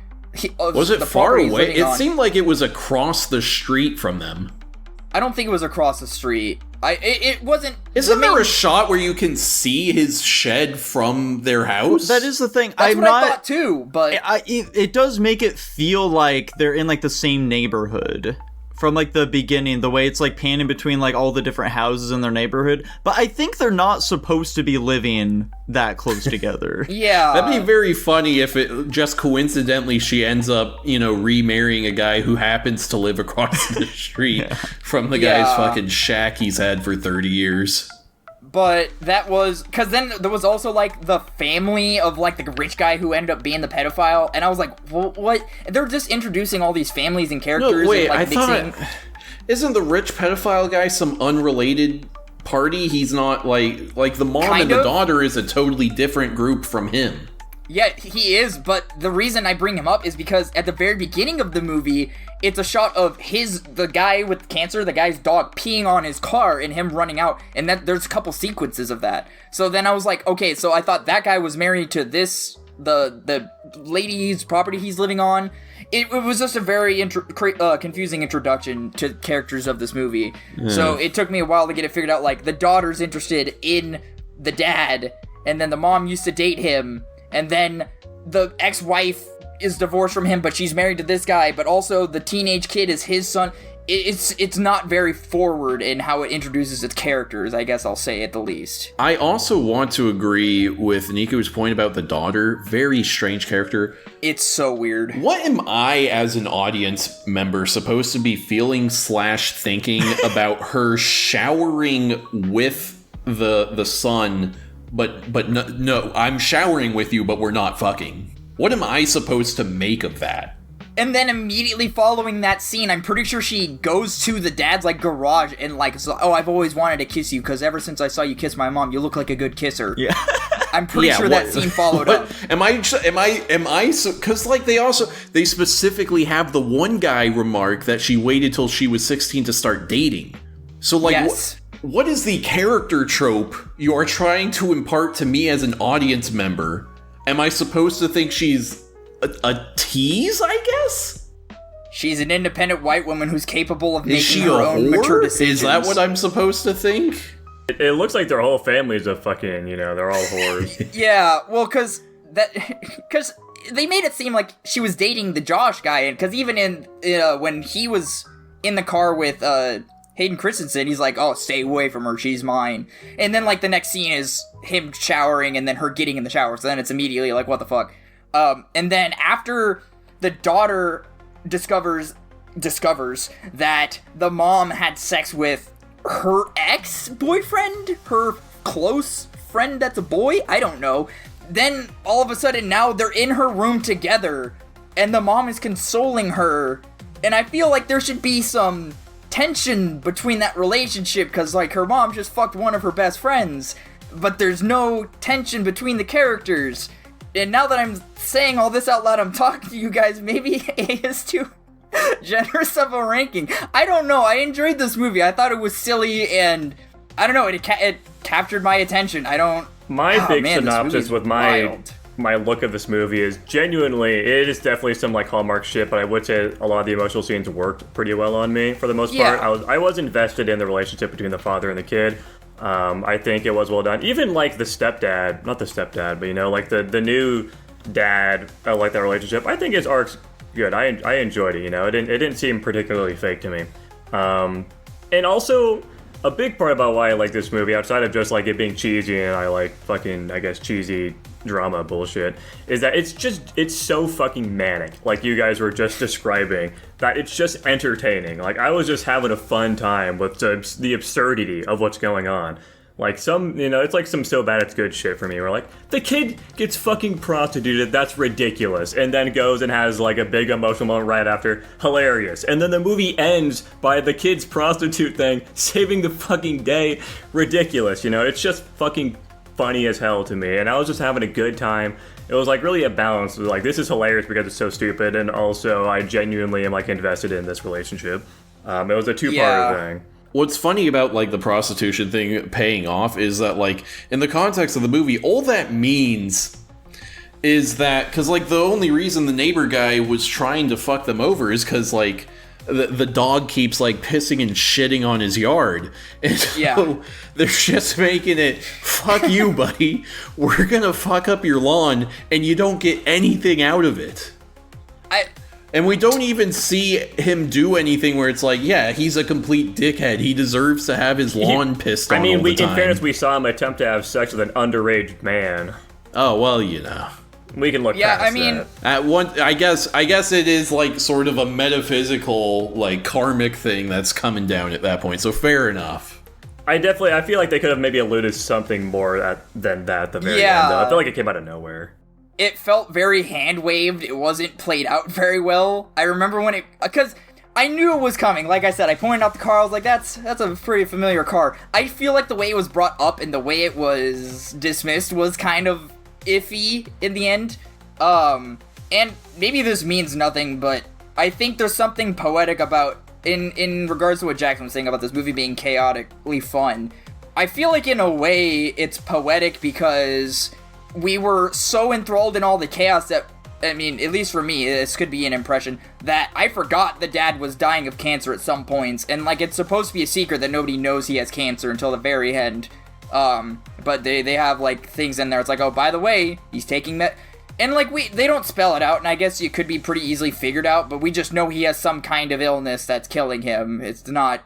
Speaker 3: Was it far away? It seemed like it was across the street from them.
Speaker 1: I don't think it was across the street. It wasn't...
Speaker 3: Isn't there a shot where you can see his shed from their house?
Speaker 2: That is the thing.
Speaker 1: That's what I thought too, but...
Speaker 2: It does make it feel like they're in, like, the same neighborhood. From, like, the beginning, the way it's, like, panning between, like, all the different houses in their neighborhood. But I think they're not supposed to be living that close together.
Speaker 1: Yeah.
Speaker 3: That'd be very funny if it just coincidentally she ends up, remarrying a guy who happens to live across the street from the guy's fucking shack he's had for 30 years.
Speaker 1: But that was... Because then there was also, like, the family of, like, the rich guy who ended up being the pedophile. And I was like, well, what? They're just introducing all these families and characters.
Speaker 3: No, wait,
Speaker 1: and, like,
Speaker 3: I thought... Isn't the rich pedophile guy some unrelated party? He's not, like the mom and the daughter is a totally different group from him.
Speaker 1: Yeah, he is, but the reason I bring him up is because at the very beginning of the movie, it's a shot of the guy with cancer, the guy's dog, peeing on his car and him running out, and there's a couple sequences of that. So then I was like, okay, so I thought that guy was married to the lady's property he's living on. It was just a very confusing introduction to characters of this movie. So it took me a while to get it figured out, like, the daughter's interested in the dad, and then the mom used to date him, and then the ex-wife is divorced from him, but she's married to this guy, but also the teenage kid is his son. It's not very forward in how it introduces its characters, I guess I'll say at the least.
Speaker 3: I also want to agree with Nico's point about the daughter. Very strange character.
Speaker 1: It's so weird.
Speaker 3: What am I, as an audience member, supposed to be feeling / thinking about her showering with the son, but no, I'm showering with you, but we're not fucking. What am I supposed to make of that?
Speaker 1: And then immediately following that scene, I'm pretty sure she goes to the dad's, like, garage and, like, oh, I've always wanted to kiss you, because ever since I saw you kiss my mom, you look like a good kisser.
Speaker 2: Yeah.
Speaker 1: I'm pretty sure that scene followed up.
Speaker 3: Am I, because, like, they specifically have the one guy remark that she waited till she was 16 to start dating. So, like,
Speaker 1: Yes.
Speaker 3: what is the character trope you are trying to impart to me as an audience member? Am I supposed to think she's a tease, I guess?
Speaker 1: She's an independent white woman who's capable of
Speaker 3: Is
Speaker 1: making
Speaker 3: she
Speaker 1: her
Speaker 3: a
Speaker 1: own mature
Speaker 3: whore?
Speaker 1: decisions.
Speaker 3: Is that what I'm supposed to think?
Speaker 4: It looks like their whole family's a fucking, they're all whores.
Speaker 1: Yeah, well, because they made it seem like she was dating the Josh guy, and because even in when he was in the car with Hayden Christensen, he's like, "Oh, stay away from her, she's mine." And then like the next scene is him showering, and then her getting in the shower. So then it's immediately like, "What the fuck?" And then after the daughter discovers that the mom had sex with her ex-boyfriend, her close friend that's a boy, I don't know. Then all of a sudden now they're in her room together and the mom is consoling her, and I feel like there should be some tension between that relationship, because like her mom just fucked one of her best friends, but there's no tension between the characters. And now that I'm saying all this out loud, I'm talking to you guys, maybe A is too generous of a ranking. I don't know. I enjoyed this movie. I thought it was silly, and I don't know. It captured my attention.
Speaker 4: My big synopsis with my
Speaker 1: wild.
Speaker 4: my look of this movie is genuinely, it is definitely some like Hallmark shit, but I would say a lot of the emotional scenes worked pretty well on me for the most part. I was invested in the relationship between the father and the kid. I think it was well done. Even like the stepdad, not the stepdad, but like the new dad, I like that relationship. I think his arc's good. I enjoyed it. It didn't seem particularly fake to me. And also, a big part about why I like this movie, outside of just like it being cheesy and I like fucking, I guess, cheesy drama bullshit, is that it's so fucking manic, like you guys were just describing, that it's just entertaining. Like, I was just having a fun time with the absurdity of what's going on. Like it's like some so bad it's good shit for me. We're like, the kid gets fucking prostituted, that's ridiculous. And then goes and has like a big emotional moment right after, hilarious. And then the movie ends by the kid's prostitute thing saving the fucking day, ridiculous. It's just fucking funny as hell to me. And I was just having a good time. It was like really a balance. It was like, this is hilarious because it's so stupid, and also I genuinely am like invested in this relationship. It was a two-parter thing.
Speaker 3: What's funny about, like, the prostitution thing paying off is that, like, in the context of the movie, all that means is that, because, like, the only reason the neighbor guy was trying to fuck them over is because, like, the dog keeps, like, pissing and shitting on his yard. And so they're just making it, fuck you, buddy. We're gonna fuck up your lawn, and you don't get anything out of it. And we don't even see him do anything where it's like, yeah, he's a complete dickhead. He deserves to have his lawn pissed on all the time.
Speaker 4: In fairness, we saw him attempt to have sex with an underage man.
Speaker 3: Oh, well,
Speaker 4: We can look past that.
Speaker 3: At one, I guess it is like sort of a metaphysical, like, karmic thing that's coming down at that point. So fair enough.
Speaker 4: I feel like they could have maybe alluded to something more than that at the very end, though. I feel like it came out of nowhere.
Speaker 1: It felt very hand-waved. It wasn't played out very well. I remember when because I knew it was coming. Like I said, I pointed out the car. I was like, that's a pretty familiar car. I feel like the way it was brought up and the way it was dismissed was kind of iffy in the end. And maybe this means nothing, but I think there's something poetic about, in regards to what Jackson was saying about this movie being chaotically fun. I feel like in a way it's poetic because we were so enthralled in all the chaos that, I mean, at least for me, this could be an impression, that I forgot the dad was dying of cancer at some points, and like it's supposed to be a secret that nobody knows he has cancer until the very end. But they have like things in there. It's like, oh, by the way, he's taking that, and like they don't spell it out, and I guess it could be pretty easily figured out, but we just know he has some kind of illness that's killing him. It's not,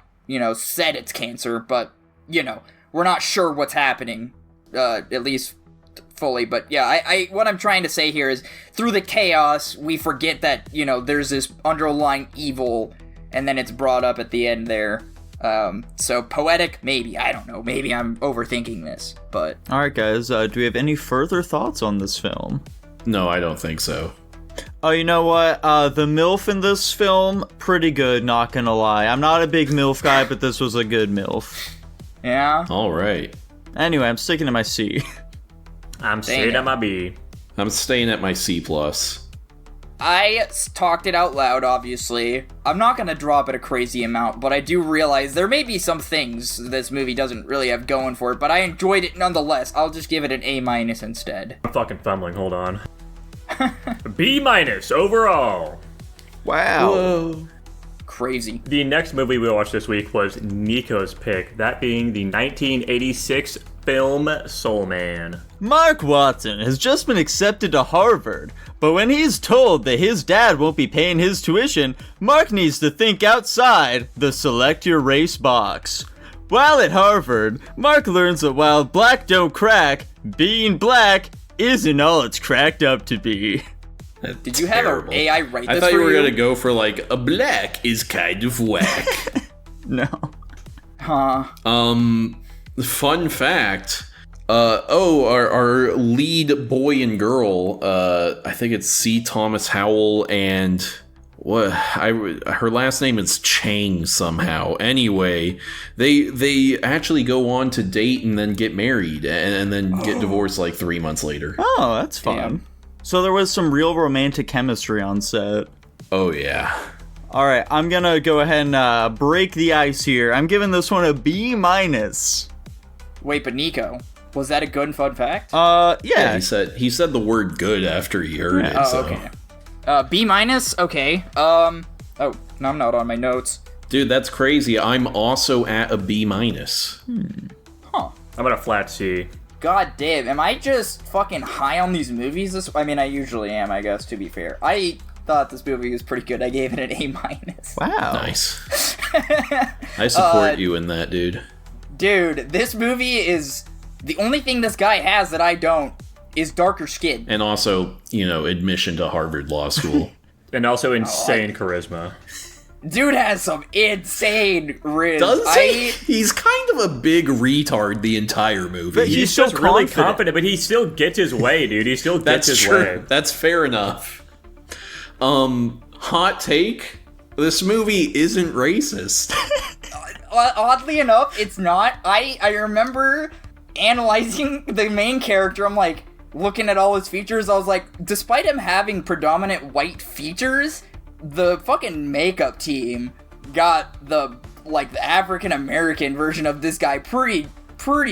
Speaker 1: said it's cancer, but we're not sure what's happening, at least fully. But yeah, I what I'm trying to say here is, through the chaos, we forget that, there's this underlying evil, and then it's brought up at the end there. So poetic, maybe. I don't know. Maybe I'm overthinking this, but...
Speaker 2: Alright, guys, do we have any further thoughts on this film?
Speaker 3: No, I don't think so.
Speaker 2: Oh, you know what? The MILF in this film, pretty good, not gonna lie. I'm not a big MILF guy, but this was a good MILF.
Speaker 1: Yeah?
Speaker 3: Alright.
Speaker 2: Anyway, I'm sticking to my C.
Speaker 4: I'm staying at my B.
Speaker 3: I'm staying at my C+.
Speaker 1: I talked it out loud, obviously. I'm not gonna drop it a crazy amount, but I do realize there may be some things this movie doesn't really have going for it, but I enjoyed it nonetheless. I'll just give it an A- instead.
Speaker 4: I'm fucking fumbling, hold on. B- overall.
Speaker 2: Wow.
Speaker 3: Whoa.
Speaker 1: Crazy.
Speaker 4: The next movie we watched this week was Nico's pick, that being the 1986 film Soul Man.
Speaker 2: Mark Watson has just been accepted to Harvard, but when he's told that his dad won't be paying his tuition, Mark needs to think outside the select your race box. While at Harvard, Mark learns that while black don't crack, being black isn't all it's cracked up to be.
Speaker 1: Did you have an AI write this
Speaker 3: I thought
Speaker 1: for
Speaker 3: you were gonna go for like a black is kind of whack.
Speaker 2: No.
Speaker 1: Huh.
Speaker 3: Fun fact. Our lead boy and girl. I think it's C. Thomas Howell and her last name is Chang somehow. Anyway, they actually go on to date and then get married and then get divorced like 3 months later.
Speaker 2: Oh, that's fun.
Speaker 1: Damn.
Speaker 2: So there was some real romantic chemistry on set.
Speaker 3: Oh yeah.
Speaker 2: All right, I'm gonna go ahead and break the ice here. I'm giving this one a B-.
Speaker 1: Wait, but Nico, was that a good and fun fact?
Speaker 2: Yeah.
Speaker 3: He said the word good after he heard it.
Speaker 1: Oh,
Speaker 3: So.
Speaker 1: okay. B-? Okay. Oh, no, I'm not on my notes.
Speaker 3: Dude, that's crazy. I'm also at a B-.
Speaker 1: Huh.
Speaker 4: I'm at a flat C.
Speaker 1: God damn, am I just fucking high on these movies? I mean, I usually am, I guess, to be fair. I thought this movie was pretty good. I gave it an A-.
Speaker 2: Wow.
Speaker 3: Nice. I support you in that, dude.
Speaker 1: Dude, this movie is... The only thing this guy has that I don't is darker skin.
Speaker 3: And also, admission to Harvard Law School.
Speaker 4: And also insane charisma.
Speaker 1: Dude has some insane riz.
Speaker 3: Does he? He's kind of a big retard the entire movie.
Speaker 2: But
Speaker 4: He's
Speaker 2: so
Speaker 4: just really
Speaker 2: confident.
Speaker 4: confident, but he still gets his way, dude. He still gets his way.
Speaker 3: That's fair enough. Hot take. This movie isn't racist.
Speaker 1: Oddly enough, it's not. I remember analyzing the main character. I'm like, looking at all his features, I was like, despite him having predominant white features, the fucking makeup team got the African American version of this guy pretty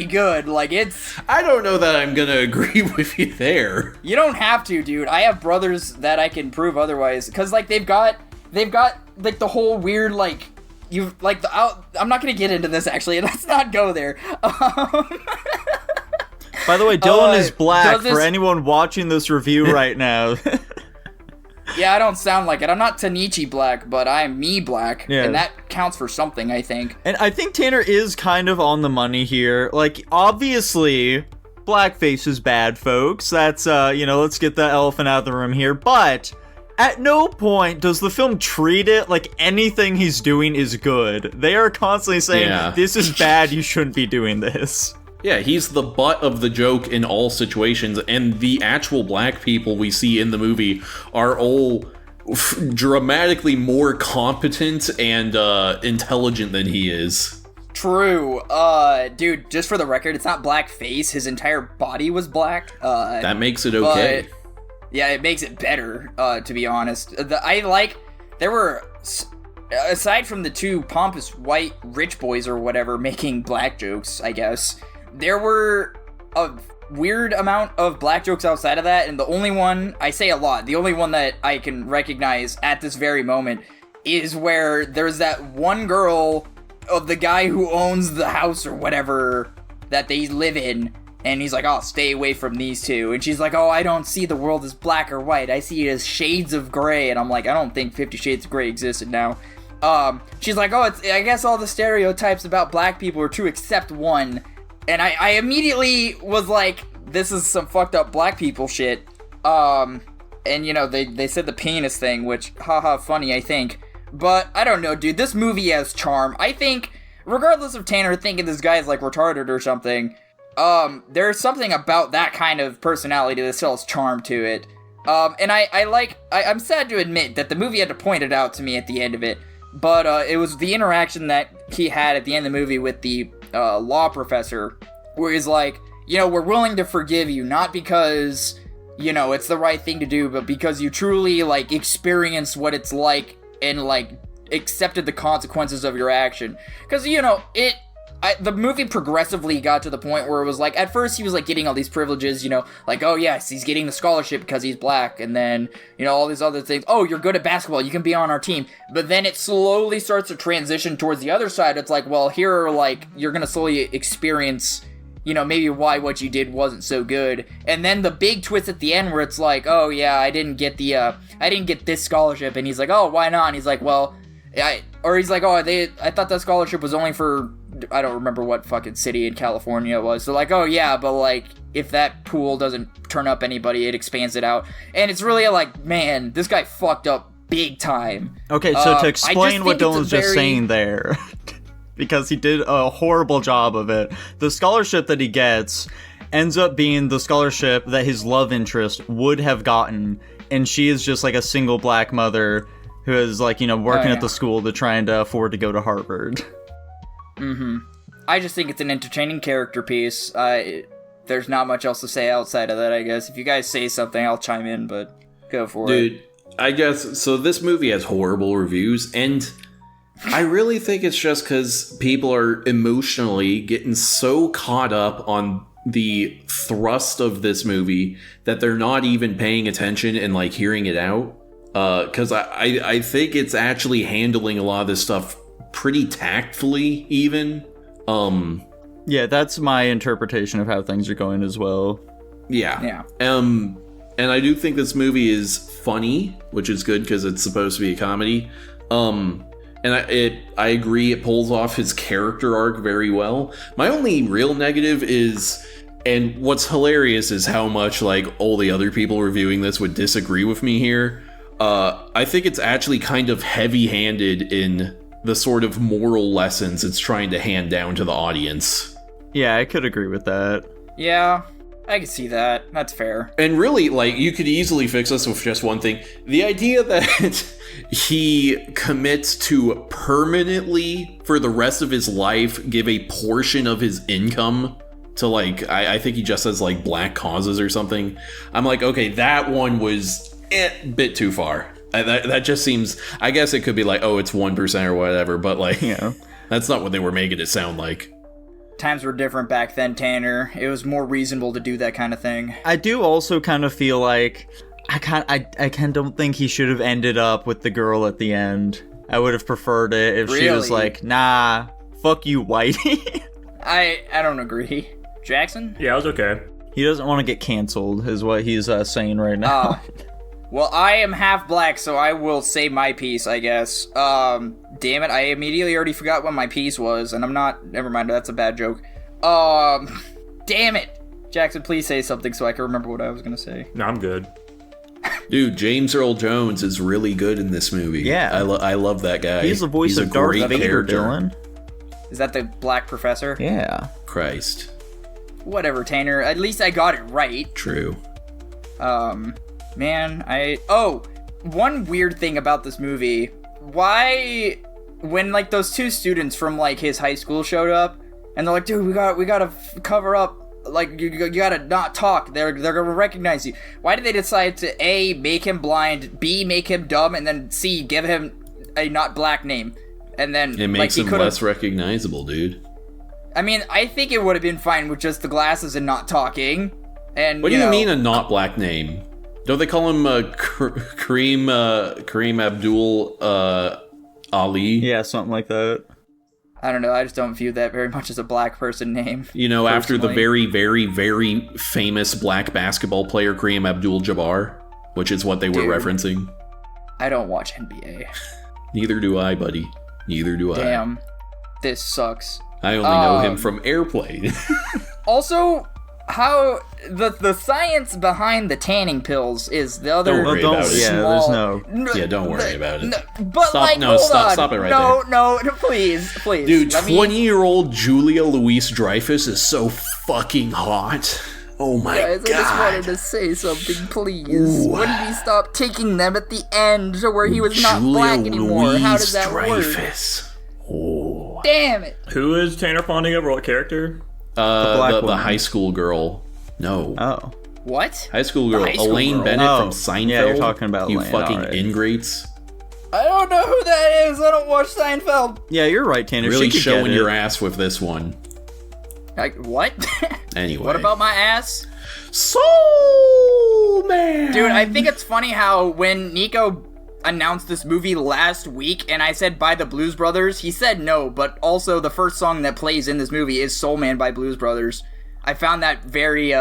Speaker 1: good. Like, it's...
Speaker 3: I don't know that I'm gonna agree with you there.
Speaker 1: You don't have to, dude. I have brothers that I can prove otherwise. Because, they've got, the whole weird, I'm not gonna get into this, actually. Let's not go there.
Speaker 2: By the way, Dylan is black
Speaker 1: this...
Speaker 2: for anyone watching this review right now.
Speaker 1: Yeah, I don't sound like it. I'm not Tanichi black, but I'm me black.
Speaker 2: Yeah.
Speaker 1: And that counts for something, I think.
Speaker 2: And I think Tanner is kind of on the money here. Obviously, blackface is bad, folks. That's, let's get the elephant out of the room here. But at no point does the film treat it like anything he's doing is good. They are constantly saying, this is bad, you shouldn't be doing this.
Speaker 3: Yeah, he's the butt of the joke in all situations, and the actual black people we see in the movie are all dramatically more competent and intelligent than he is.
Speaker 1: True. Dude, just for the record, it's not blackface. His entire body was black.
Speaker 3: That makes it okay.
Speaker 1: Yeah, it makes it better, to be honest. There were... Aside from the two pompous white rich boys or whatever making black jokes, I guess, there were a weird amount of black jokes outside of that, and the only one, I say a lot, the only one that I can recognize at this very moment is where there's that one girl of the guy who owns the house or whatever that they live in, and he's like, oh, stay away from these two. And she's like, oh, I don't see the world as black or white. I see it as shades of gray. And I'm like, I don't think 50 Shades of Grey existed now. She's like, oh, I guess all the stereotypes about black people are true except one. And I immediately was like, this is some fucked up black people shit. And, they said the penis thing, which, haha, funny, I think. But, I don't know, dude, this movie has charm. I think, regardless of Tanner thinking this guy is, retarded or something, there's something about that kind of personality that still has charm to it. And I'm sad to admit that the movie had to point it out to me at the end of it. But it was the interaction that he had at the end of the movie with the law professor, where he's like, we're willing to forgive you, not because, you know, it's the right thing to do, but because you truly, like, experienced what it's like and, like, accepted the consequences of your action. Because, you know, the movie progressively got to the point where it was like, at first he was like getting all these privileges, you know, like, oh yes, he's getting the scholarship because he's black, and then, you know, all these other things. Oh, you're good at basketball, you can be on our team. But then it slowly starts to transition towards the other side. It's like, well, here are like, you're gonna slowly experience, you know, maybe why what you did wasn't so good. And then the big twist at the end where it's like, oh yeah, I didn't get this scholarship, and he's like, oh, why not? And he's like, well, I thought that scholarship was only for, I don't remember what fucking city in California it was. So like, oh yeah, but like, if that pool doesn't turn up anybody, it expands it out. And it's really like, man, this guy fucked up big time.
Speaker 2: Okay, so to explain what Dylan's just saying there, because he did a horrible job of it, the scholarship that he gets ends up being the scholarship that his love interest would have gotten, and she is just like a single black mother who is like, you know, working at the school to try and afford to go to Harvard.
Speaker 1: I just think it's an entertaining character piece. There's not much else to say outside of that, I guess. If you guys say something, I'll chime in, but go for it.
Speaker 3: Dude, I guess, so this movie has horrible reviews, and I really think it's just because people are emotionally getting so caught up on the thrust of this movie that they're not even paying attention and, like, hearing it out. Because I think it's actually handling a lot of this stuff pretty tactfully, even.
Speaker 2: Yeah, that's my interpretation of how things are going as well.
Speaker 3: Yeah. And I do think this movie is funny, which is good because it's supposed to be a comedy. And I agree, it pulls off his character arc very well. My only real negative is, and what's hilarious is how much, like, all the other people reviewing this would disagree with me here. I think it's actually kind of heavy-handed in the sort of moral lessons it's trying to hand down to the audience.
Speaker 2: Yeah, I could agree with that.
Speaker 1: Yeah, I can see that. That's fair.
Speaker 3: And really, like, you could easily fix this with just one thing. The idea that he commits to permanently, for the rest of his life, give a portion of his income to, like, I think he just says, like, black causes or something. I'm like, okay, that one was a bit too far. That just seems, I guess it could be like, oh, it's 1% or whatever, but, like,
Speaker 2: Yeah.
Speaker 3: That's not what they were making it sound like.
Speaker 1: Times were different back then, Tanner. It was more reasonable to do that kind of thing.
Speaker 2: I do also kind of feel like I don't think he should have ended up with the girl at the end. I would have preferred it if she was
Speaker 1: Really?
Speaker 2: like, nah, fuck you, Whitey.
Speaker 1: I don't agree. Jackson?
Speaker 4: Yeah, it was okay.
Speaker 2: He doesn't want to get canceled, is what he's saying right now.
Speaker 1: Well, I am half black, so I will say my piece, I guess. Damn it, I immediately already forgot what my piece was, and I'm not... Never mind, that's a bad joke. Damn it! Jackson, please say something so I can remember what I was gonna say.
Speaker 4: No, I'm good.
Speaker 3: Dude, James Earl Jones is really good in this movie.
Speaker 2: Yeah.
Speaker 3: I love that guy.
Speaker 2: He's the voice of Darth Vader, Dylan.
Speaker 1: Is that the black professor?
Speaker 2: Yeah.
Speaker 3: Christ.
Speaker 1: Whatever, Tanner. At least I got it right.
Speaker 3: True.
Speaker 1: Man, one weird thing about this movie. Why, when, like, those two students from, like, his high school showed up, and they're like, dude, we gotta cover up, like, you gotta not talk, they're gonna recognize you. Why did they decide to, A, make him blind, B, make him dumb, and then C, give him a not black name? And then,
Speaker 3: It makes
Speaker 1: like,
Speaker 3: him less recognizable, dude.
Speaker 1: I mean, I think it would have been fine with just the glasses and not talking. And
Speaker 3: What do you mean a not black name? Don't they call him Kareem Abdul Ali?
Speaker 2: Yeah, something like that.
Speaker 1: I don't know, I just don't view that very much as a black person name.
Speaker 3: You know, after the
Speaker 1: personally.
Speaker 3: very, very, very famous black basketball player Kareem Abdul-Jabbar, which is what they were
Speaker 1: Dude.
Speaker 3: referencing.
Speaker 1: I don't watch NBA.
Speaker 3: Neither do I, buddy. Neither do I.
Speaker 1: Damn. This sucks.
Speaker 3: I only know him from Airplane.
Speaker 1: Also, how the science behind the tanning pills is the other
Speaker 3: Don't worry about it.
Speaker 2: Yeah, there's no...
Speaker 3: Yeah, don't worry about it.
Speaker 1: But
Speaker 3: Stop-
Speaker 1: like,
Speaker 3: no,
Speaker 1: hold
Speaker 3: stop-
Speaker 1: on.
Speaker 3: stop it right
Speaker 1: No, please.
Speaker 3: Dude,
Speaker 1: Let me-
Speaker 3: 20-year-old Julia Louis-Dreyfus is so fucking hot. Oh my
Speaker 1: Guys,
Speaker 3: god.
Speaker 1: I just wanted to say something, please.
Speaker 3: Ooh.
Speaker 1: When did he stop taking them at the end to where he was not
Speaker 3: Julia
Speaker 1: black anymore? How does that work?
Speaker 3: Louis-Dreyfus. Oh.
Speaker 1: Damn it.
Speaker 4: Who is Tanner fawning over? What character?
Speaker 2: black
Speaker 3: The
Speaker 2: woman.
Speaker 3: high school girl. No.
Speaker 2: Oh.
Speaker 1: What?
Speaker 3: High school girl.
Speaker 1: High School
Speaker 3: Elaine
Speaker 1: Girl.
Speaker 3: Bennett
Speaker 2: Oh,
Speaker 3: from Seinfeld.
Speaker 2: yeah, you're talking about
Speaker 3: you
Speaker 2: Elaine,
Speaker 3: fucking
Speaker 2: alright.
Speaker 3: ingrates.
Speaker 1: I don't know who that is. I don't watch Seinfeld.
Speaker 2: Yeah, you're right, Tanner.
Speaker 3: Really
Speaker 2: she could
Speaker 3: showing
Speaker 2: get it.
Speaker 3: your ass with this one.
Speaker 1: Like, what?
Speaker 3: Anyway.
Speaker 1: What about my ass?
Speaker 3: Soul Man?
Speaker 1: Dude, I think it's funny how when Nico announced this movie last week and I said by the Blues Brothers, he said no, but also the first song that plays in this movie is Soul Man by Blues Brothers. I found that very,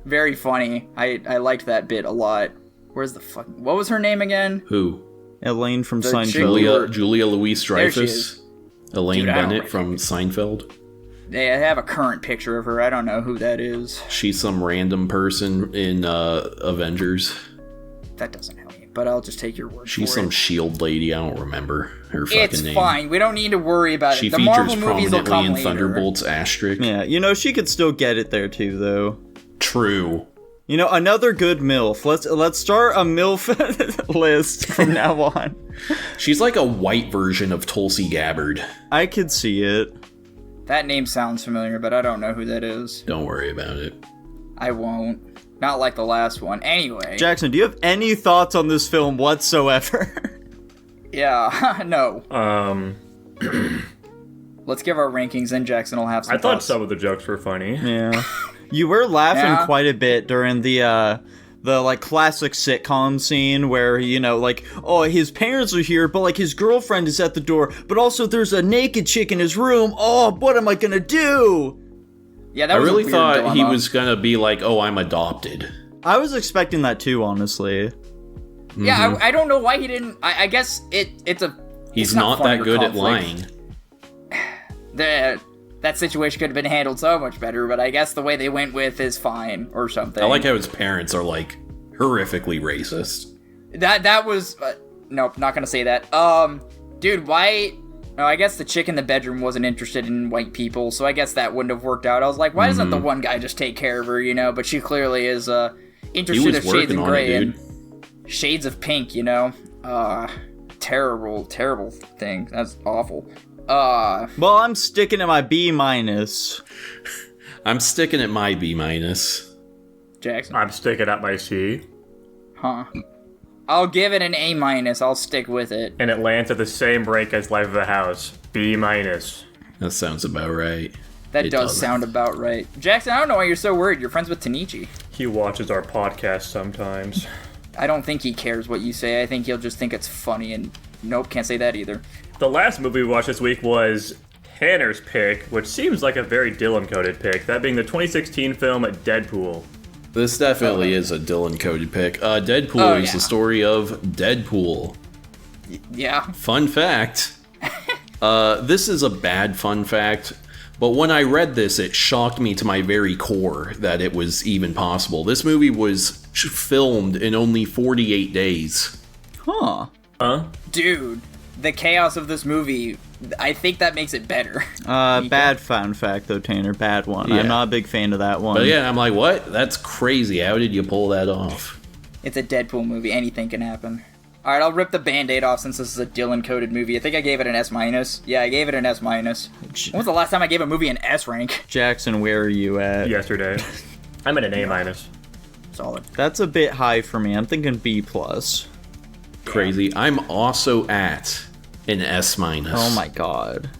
Speaker 1: very funny. I liked that bit a lot. Where's the fuck? What was her name again?
Speaker 3: Who?
Speaker 2: Elaine from
Speaker 1: The
Speaker 2: Seinfeld.
Speaker 3: Julia Louise
Speaker 1: There she
Speaker 3: Dreyfus.
Speaker 1: is.
Speaker 3: Elaine
Speaker 1: Dude, I don't
Speaker 3: Bennett from Seinfeld.
Speaker 1: They have a current picture of her. I don't know who that is.
Speaker 3: She's some random person in Avengers.
Speaker 1: That doesn't help me, but I'll just take your word
Speaker 3: She's
Speaker 1: for
Speaker 3: some
Speaker 1: it.
Speaker 3: shield lady. I don't remember her fucking
Speaker 1: It's
Speaker 3: name.
Speaker 1: fine. We don't need to worry about
Speaker 3: She
Speaker 1: it. The
Speaker 3: features
Speaker 1: Marvel movies will
Speaker 3: prominently
Speaker 1: come
Speaker 3: in
Speaker 1: later.
Speaker 3: Thunderbolts asterisk.
Speaker 2: Yeah, you know, she could still get it there too, though.
Speaker 3: True.
Speaker 2: You know, another good MILF. Let's start a MILF list from now on.
Speaker 3: She's like a white version of Tulsi Gabbard.
Speaker 2: I could see it.
Speaker 1: That name sounds familiar, but I don't know who that is.
Speaker 3: Don't worry about it.
Speaker 1: I won't. Not like the last one. Anyway.
Speaker 2: Jackson, do you have any thoughts on this film whatsoever?
Speaker 1: Yeah, no.
Speaker 4: Um,
Speaker 1: Let's give our rankings, then Jackson will have some
Speaker 4: I thought
Speaker 1: thoughts.
Speaker 4: some of the jokes were funny.
Speaker 2: Yeah. You were laughing
Speaker 1: Yeah.
Speaker 2: quite a bit during the like classic sitcom scene where, you know, like, oh, his parents are here, but like his girlfriend is at the door, but also there's a naked chick in his room. Oh, what am I gonna do?
Speaker 1: Yeah, that
Speaker 3: I
Speaker 1: was a
Speaker 3: really
Speaker 1: weird
Speaker 3: thought he
Speaker 1: dilemma.
Speaker 3: was gonna be like, "Oh, I'm adopted."
Speaker 2: I was expecting that too, honestly.
Speaker 1: Yeah, I don't know why he didn't. I guess it's a.
Speaker 3: He's
Speaker 1: it's
Speaker 3: not
Speaker 1: funny
Speaker 3: that
Speaker 1: or
Speaker 3: good at
Speaker 1: conflict.
Speaker 3: lying.
Speaker 1: That situation could have been handled so much better, but I guess the way they went with is fine or something.
Speaker 3: I like how his parents are like horrifically racist.
Speaker 1: That was nope, not gonna say that. Dude, why? No, I guess the chick in the bedroom wasn't interested in white people, so I guess that wouldn't have worked out. I was like, why doesn't the one guy just take care of her, you know? But she clearly is
Speaker 3: He
Speaker 1: interested
Speaker 3: was
Speaker 1: in shades
Speaker 3: working
Speaker 1: of
Speaker 3: on
Speaker 1: gray
Speaker 3: it,
Speaker 1: and
Speaker 3: dude.
Speaker 1: shades of pink, you know? Terrible thing. That's awful.
Speaker 2: Well, I'm sticking at my B-.
Speaker 3: I'm sticking at my B minus.
Speaker 1: Jackson.
Speaker 4: I'm sticking at my C,
Speaker 1: Huh. I'll give it an A minus. I'll stick with it.
Speaker 4: and it lands at the same rank as Life of a House, B minus.
Speaker 3: That sounds about right.
Speaker 1: That
Speaker 3: It
Speaker 1: does
Speaker 3: doesn't.
Speaker 1: sound about right. Jackson, I don't know why you're so worried. You're friends with Tanichi.
Speaker 4: He watches our podcast sometimes.
Speaker 1: I don't think he cares what you say. I think he'll just think it's funny and nope, can't say that either.
Speaker 4: The last movie we watched this week was Tanner's pick, which seems like a very Dylan-coded pick, that being the 2016 film Deadpool.
Speaker 3: This definitely is a Dylan coded pick. Deadpool
Speaker 1: Oh,
Speaker 3: is
Speaker 1: yeah.
Speaker 3: the story of Deadpool.
Speaker 1: Yeah.
Speaker 3: Fun fact. This is a bad fun fact, but when I read this, it shocked me to my very core that it was even possible. This movie was filmed in only 48 days.
Speaker 2: Huh.
Speaker 4: Huh?
Speaker 1: Dude, the chaos of this movie, I think that makes it better.
Speaker 2: Bad fun fact though, Tanner. Bad one.
Speaker 3: Yeah.
Speaker 2: I'm not a big fan of that one.
Speaker 3: But yeah, I'm like, what? That's crazy. How did you pull that off?
Speaker 1: It's a Deadpool movie. Anything can happen. Alright, I'll rip the Band-Aid off since this is a Dylan-coded movie. I think I gave it an S-. Yeah, I gave it an S-. When was the last time I gave a movie an S rank?
Speaker 2: Jackson, where are you at?
Speaker 4: Yesterday. I'm at an A minus.
Speaker 1: Solid.
Speaker 2: That's a bit high for me. I'm thinking B plus.
Speaker 3: Crazy. I'm also at an S minus.
Speaker 2: Oh my god.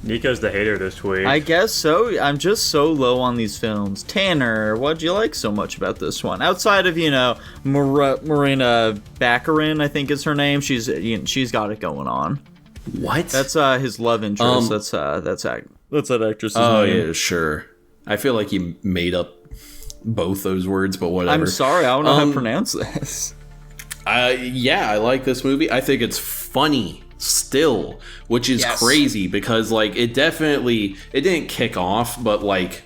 Speaker 4: Nico's the hater this week.
Speaker 2: I guess so. I'm just so low on these films. Tanner, what'd you like so much about this one? Outside of, you know, Marina Baccarin, I think is her name. She's got it going on.
Speaker 3: What?
Speaker 2: That's his love interest. That's that actress's
Speaker 3: Oh
Speaker 2: name.
Speaker 3: yeah, sure. I feel like you made up both those words, but whatever.
Speaker 2: I'm sorry, I don't know how to pronounce this.
Speaker 3: Yeah, I like this movie. I think it's funny still, which is
Speaker 1: Yes.
Speaker 3: crazy because like it didn't kick off, but like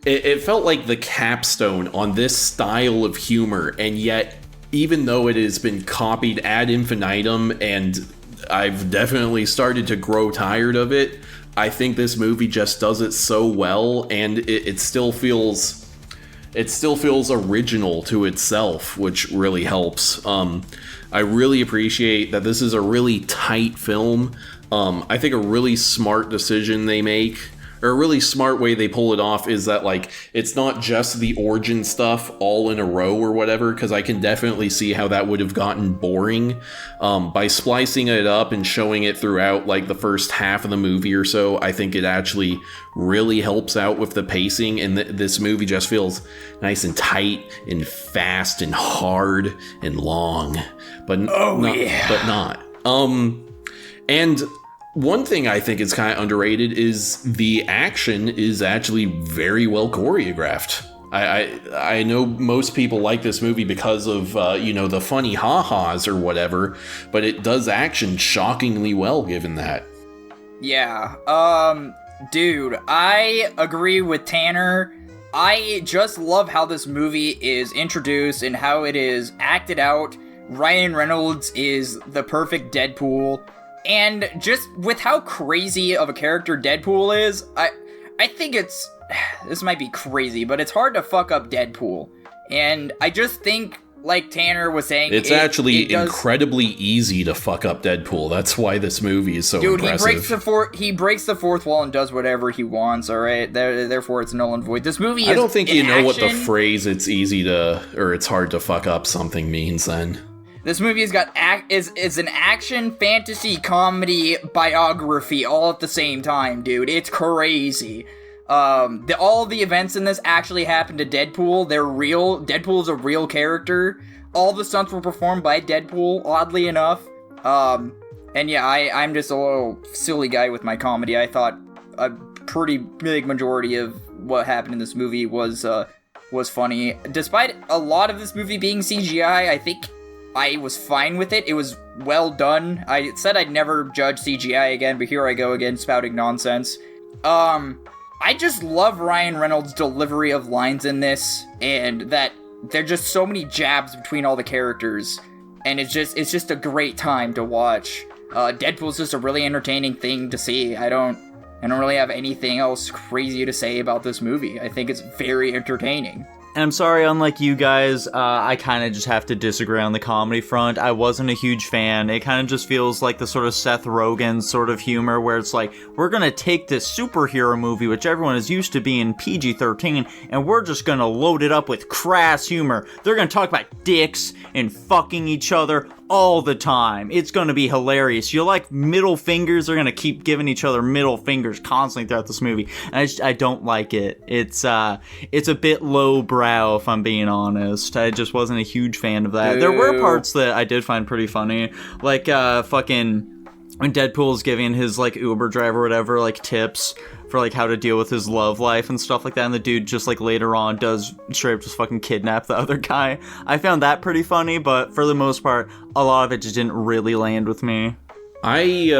Speaker 3: it felt like the capstone on this style of humor, and yet even though it has been copied ad infinitum and I've definitely started to grow tired of it, I think this movie just does it so well, and it still feels original to itself, which really helps. I really appreciate that this is a really tight film. I think a really smart decision they make or a really smart way they pull it off is that, like, it's not just the origin stuff all in a row or whatever, because I can definitely see how that would have gotten boring. By splicing it up and showing it throughout, like, the first half of the movie or so, I think it actually really helps out with the pacing, and this movie just feels nice and tight and fast and hard and long, but not. And one thing I think is kind of underrated is the action is actually very well choreographed. I know most people like this movie because of, the funny ha-has or whatever, but it does action shockingly well given that.
Speaker 1: Yeah, dude, I agree with Tanner. I just love how this movie is introduced and how it is acted out. Ryan Reynolds is the perfect Deadpool. And just with how crazy of a character Deadpool is, I think this might be crazy, but it's hard to fuck up Deadpool. And I just think, like Tanner was saying,
Speaker 3: it's actually incredibly easy to fuck up Deadpool. That's why this movie is so impressive.
Speaker 1: He breaks the fourth wall and does whatever he wants, alright? Therefore, it's null and void. This movie is,
Speaker 3: I don't think you know what the phrase "it's hard to fuck up something" means then.
Speaker 1: This movie has got is an action, fantasy, comedy, biography all at the same time, dude. It's crazy. All the events in this actually happened to Deadpool. They're real. Deadpool's a real character. All the stunts were performed by Deadpool, oddly enough. And yeah, I'm just a little silly guy with my comedy. I thought a pretty big majority of what happened in this movie was funny. Despite a lot of this movie being CGI, I think I was fine with it. It was well done. I said I'd never judge CGI again, but here I go again, spouting nonsense. I just love Ryan Reynolds' delivery of lines in this, and that there are just so many jabs between all the characters, and it's just a great time to watch. Deadpool's just a really entertaining thing to see. I don't really have anything else crazy to say about this movie. I think it's very entertaining.
Speaker 2: And I'm sorry, unlike you guys, I kind of just have to disagree on the comedy front. I wasn't a huge fan. It kind of just feels like the sort of Seth Rogen sort of humor where it's like, we're going to take this superhero movie, which everyone is used to being PG-13, and we're just going to load it up with crass humor. They're going to talk about dicks and fucking each other all the time. It's going to be hilarious. You like middle fingers? They're going to keep giving each other middle fingers constantly throughout this movie. And I don't like it. It's a bit lowbrow, if I'm being honest. I just wasn't a huge fan of that.
Speaker 1: Ew.
Speaker 2: There were parts that I did find pretty funny. Like, fucking when Deadpool's giving his, like, Uber driver or whatever, like, tips for, like, how to deal with his love life and stuff like that, and the dude just, like, later on does straight up just fucking kidnap the other guy. I found that pretty funny, but for the most part, a lot of it just didn't really land with me.
Speaker 3: I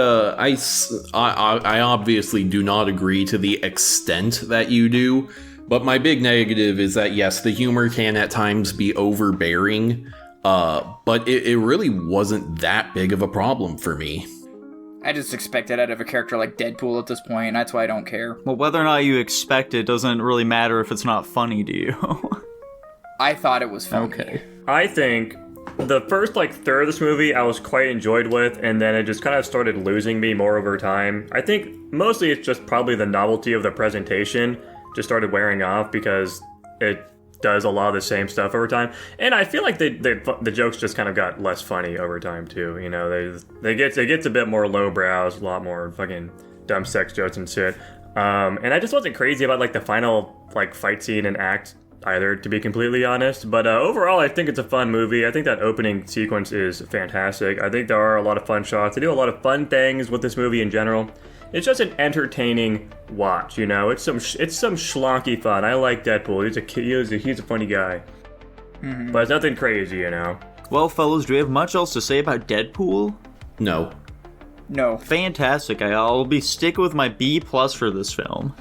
Speaker 3: obviously do not agree to the extent that you do, but my big negative is that, yes, the humor can at times be overbearing, but it really wasn't that big of a problem for me.
Speaker 1: I just expect it out of a character like Deadpool at this point, and that's why I don't care.
Speaker 2: Well, whether or not you expect it doesn't really matter if it's not funny to you.
Speaker 1: I thought it was funny.
Speaker 2: Okay.
Speaker 4: I think the first, third of this movie I was quite enjoyed with, and then it just kind of started losing me more over time. I think mostly it's just probably the novelty of the presentation just started wearing off because it does a lot of the same stuff over time, and I feel like the jokes just kind of got less funny over time too. You know, it gets a bit more lowbrow, a lot more fucking dumb sex jokes and shit. And I just wasn't crazy about the final fight scene and act either, to be completely honest. But overall, I think it's a fun movie. I think that opening sequence is fantastic. I think there are a lot of fun shots. They do a lot of fun things with this movie in general. It's just an entertaining watch, you know. It's some schlocky fun. I like Deadpool. He's a funny guy, but it's nothing crazy, you know.
Speaker 2: Well, fellas, do we have much else to say about Deadpool?
Speaker 3: No.
Speaker 2: Fantastic. I'll be sticking with my B+ for this film.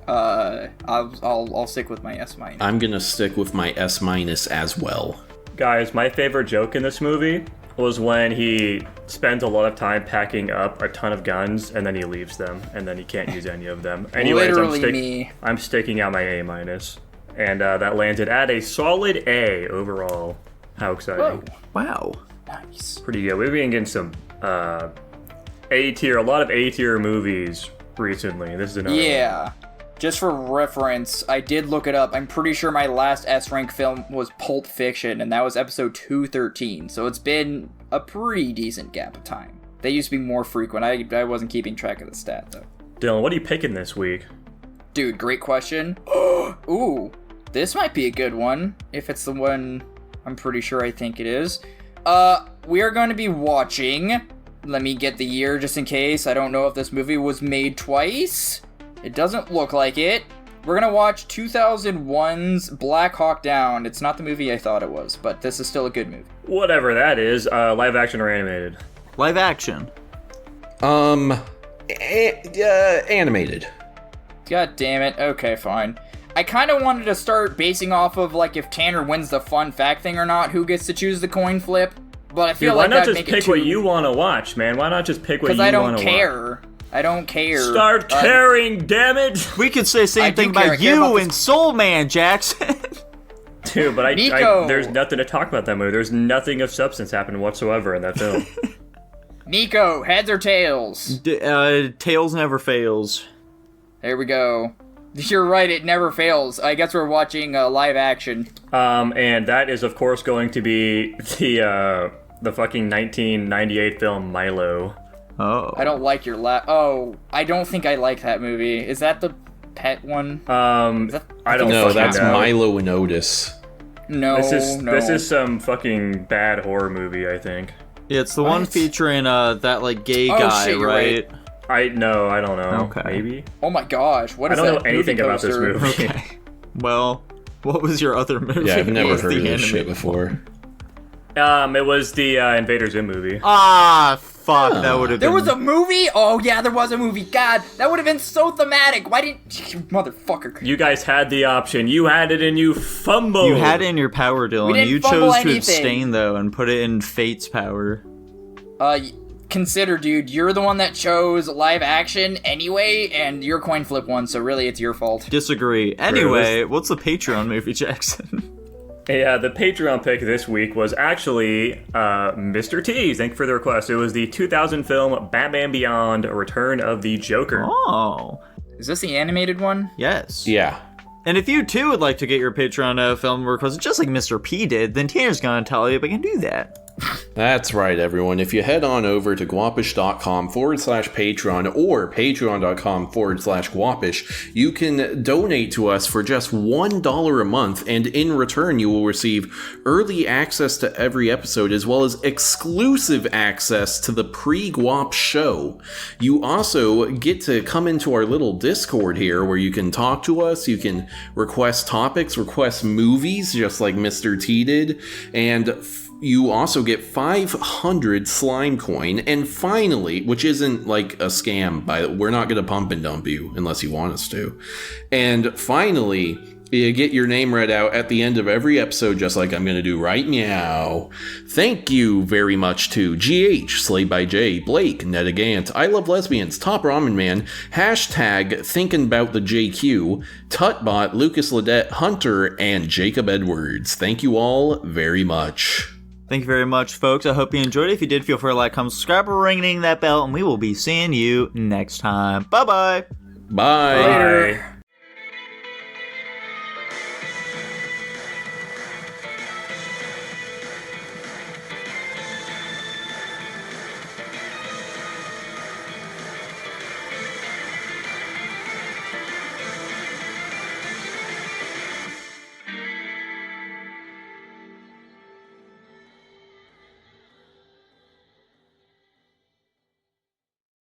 Speaker 1: I'll stick with my S-.
Speaker 3: I'm gonna stick with my S- as well.
Speaker 4: Guys, my favorite joke in this movie was when he spends a lot of time packing up a ton of guns and then he leaves them and then he can't use any of them. Anyways, I'm sticking out my A-, and that landed at a solid A overall. How exciting!
Speaker 1: Whoa.
Speaker 2: Wow.
Speaker 1: Nice.
Speaker 4: Pretty good. We've been getting some A-tier, a lot of A-tier movies recently. This is another
Speaker 1: Yeah. Just for reference, I did look it up. I'm pretty sure my last S-rank film was Pulp Fiction, and that was episode 213. So it's been a pretty decent gap of time. They used to be more frequent. I wasn't keeping track of the stat, though.
Speaker 4: Dylan, what are you picking this week?
Speaker 1: Dude, great question. Ooh, this might be a good one. If it's the one I'm pretty sure I think it is. We are going to be watching... Let me get the year just in case. I don't know if this movie was made twice. It doesn't look like it. We're gonna watch 2001's Black Hawk Down. It's not the movie I thought it was, but this is still a good movie.
Speaker 4: Whatever that is, live action or animated?
Speaker 2: Live action.
Speaker 3: Animated.
Speaker 1: God damn it. Okay, fine. I kind of wanted to start basing off of, like, if Tanner wins the fun fact thing or not, who gets to choose the coin flip. But I feel like that'd make it too...
Speaker 4: Why not just pick what you want to watch, man? Why not just pick what you want to watch?
Speaker 1: Because I don't care. I don't care.
Speaker 4: Start caring, damn it!
Speaker 2: We could say the same thing about you and Soul Man, Jackson.
Speaker 4: Dude, but
Speaker 1: Nico.
Speaker 4: there's nothing to talk about that movie. There's nothing of substance happened whatsoever in that film.
Speaker 1: Nico, heads or tails?
Speaker 2: Tails never fails.
Speaker 1: There we go. You're right, it never fails. I guess we're watching live action.
Speaker 4: And that is, of course, going to be the fucking 1998 film Milo.
Speaker 2: Oh.
Speaker 1: I don't like your Oh, I don't think I like that movie. Is that the pet one?
Speaker 4: I don't
Speaker 3: No,
Speaker 4: fucking
Speaker 3: that's
Speaker 4: know.
Speaker 3: Milo and Otis.
Speaker 1: No,
Speaker 4: This is some fucking bad horror movie, I think.
Speaker 2: Yeah, it's the one
Speaker 1: What?
Speaker 2: featuring that like gay guy,
Speaker 1: shit, you're
Speaker 2: right?
Speaker 4: I don't know.
Speaker 2: Okay.
Speaker 4: Maybe.
Speaker 1: Oh my gosh, what
Speaker 4: I
Speaker 1: is
Speaker 4: don't
Speaker 1: that
Speaker 4: know anything
Speaker 1: movie
Speaker 4: about this
Speaker 1: poster?
Speaker 4: movie.
Speaker 2: Okay. Well, what was your other movie?
Speaker 3: Yeah, I've never
Speaker 2: Was
Speaker 3: heard
Speaker 2: the
Speaker 3: of this shit
Speaker 2: animated
Speaker 3: before.
Speaker 2: one?
Speaker 4: It was the Invader Zim movie.
Speaker 2: Ah, fuck, that would have been...
Speaker 1: There was a movie? Oh yeah, there was a movie. God, that would have been so thematic. Why didn't you motherfucker?
Speaker 4: You guys had the option. You had it and you fumbled.
Speaker 2: You had it in your power, Dylan.
Speaker 1: didn't
Speaker 2: You
Speaker 1: fumble
Speaker 2: chose to
Speaker 1: anything.
Speaker 2: abstain, though, and put it in Fate's power.
Speaker 1: Consider, dude, you're the one that chose live action anyway, and your coin flip won, so really it's your fault.
Speaker 2: Disagree. Anyway, what's the Patreon movie, Jackson?
Speaker 4: Yeah, the Patreon pick this week was actually Mr. T. Thank you for the request. It was the 2000 film Batman Beyond: Return of the Joker.
Speaker 2: Oh.
Speaker 1: Is this the animated one?
Speaker 2: Yes.
Speaker 3: Yeah.
Speaker 2: And if you, too, would like to get your Patreon film request just like Mr. P did, then Tanner's gonna tell you if I can do that.
Speaker 3: That's right, everyone. If you head on over to guapish.com/Patreon or patreon.com/Guapish, you can donate to us for just $1 a month, and in return, you will receive early access to every episode, as well as exclusive access to the pre-Guap show. You also get to come into our little Discord here, where you can talk to us, you can request topics, request movies, just like Mr. T did, and you also get 500 slime coin, and finally, which isn't like a scam, we're not going to pump and dump you unless you want us to. And finally, you get your name read out at the end of every episode, just like I'm going to do right now. Thank you very much to GH, Slayed by J, Blake, Nedagant, I Love Lesbians, Top Ramen Man, hashtag Thinking About the JQ, Tutbot, Lucas Ledette, Hunter, and Jacob Edwards. Thank you all very much.
Speaker 2: Thank you very much, folks. I hope you enjoyed it. If you did, feel free to like, comment, subscribe, ringing that bell, and we will be seeing you next time. Bye-bye.
Speaker 3: Bye.
Speaker 1: Later.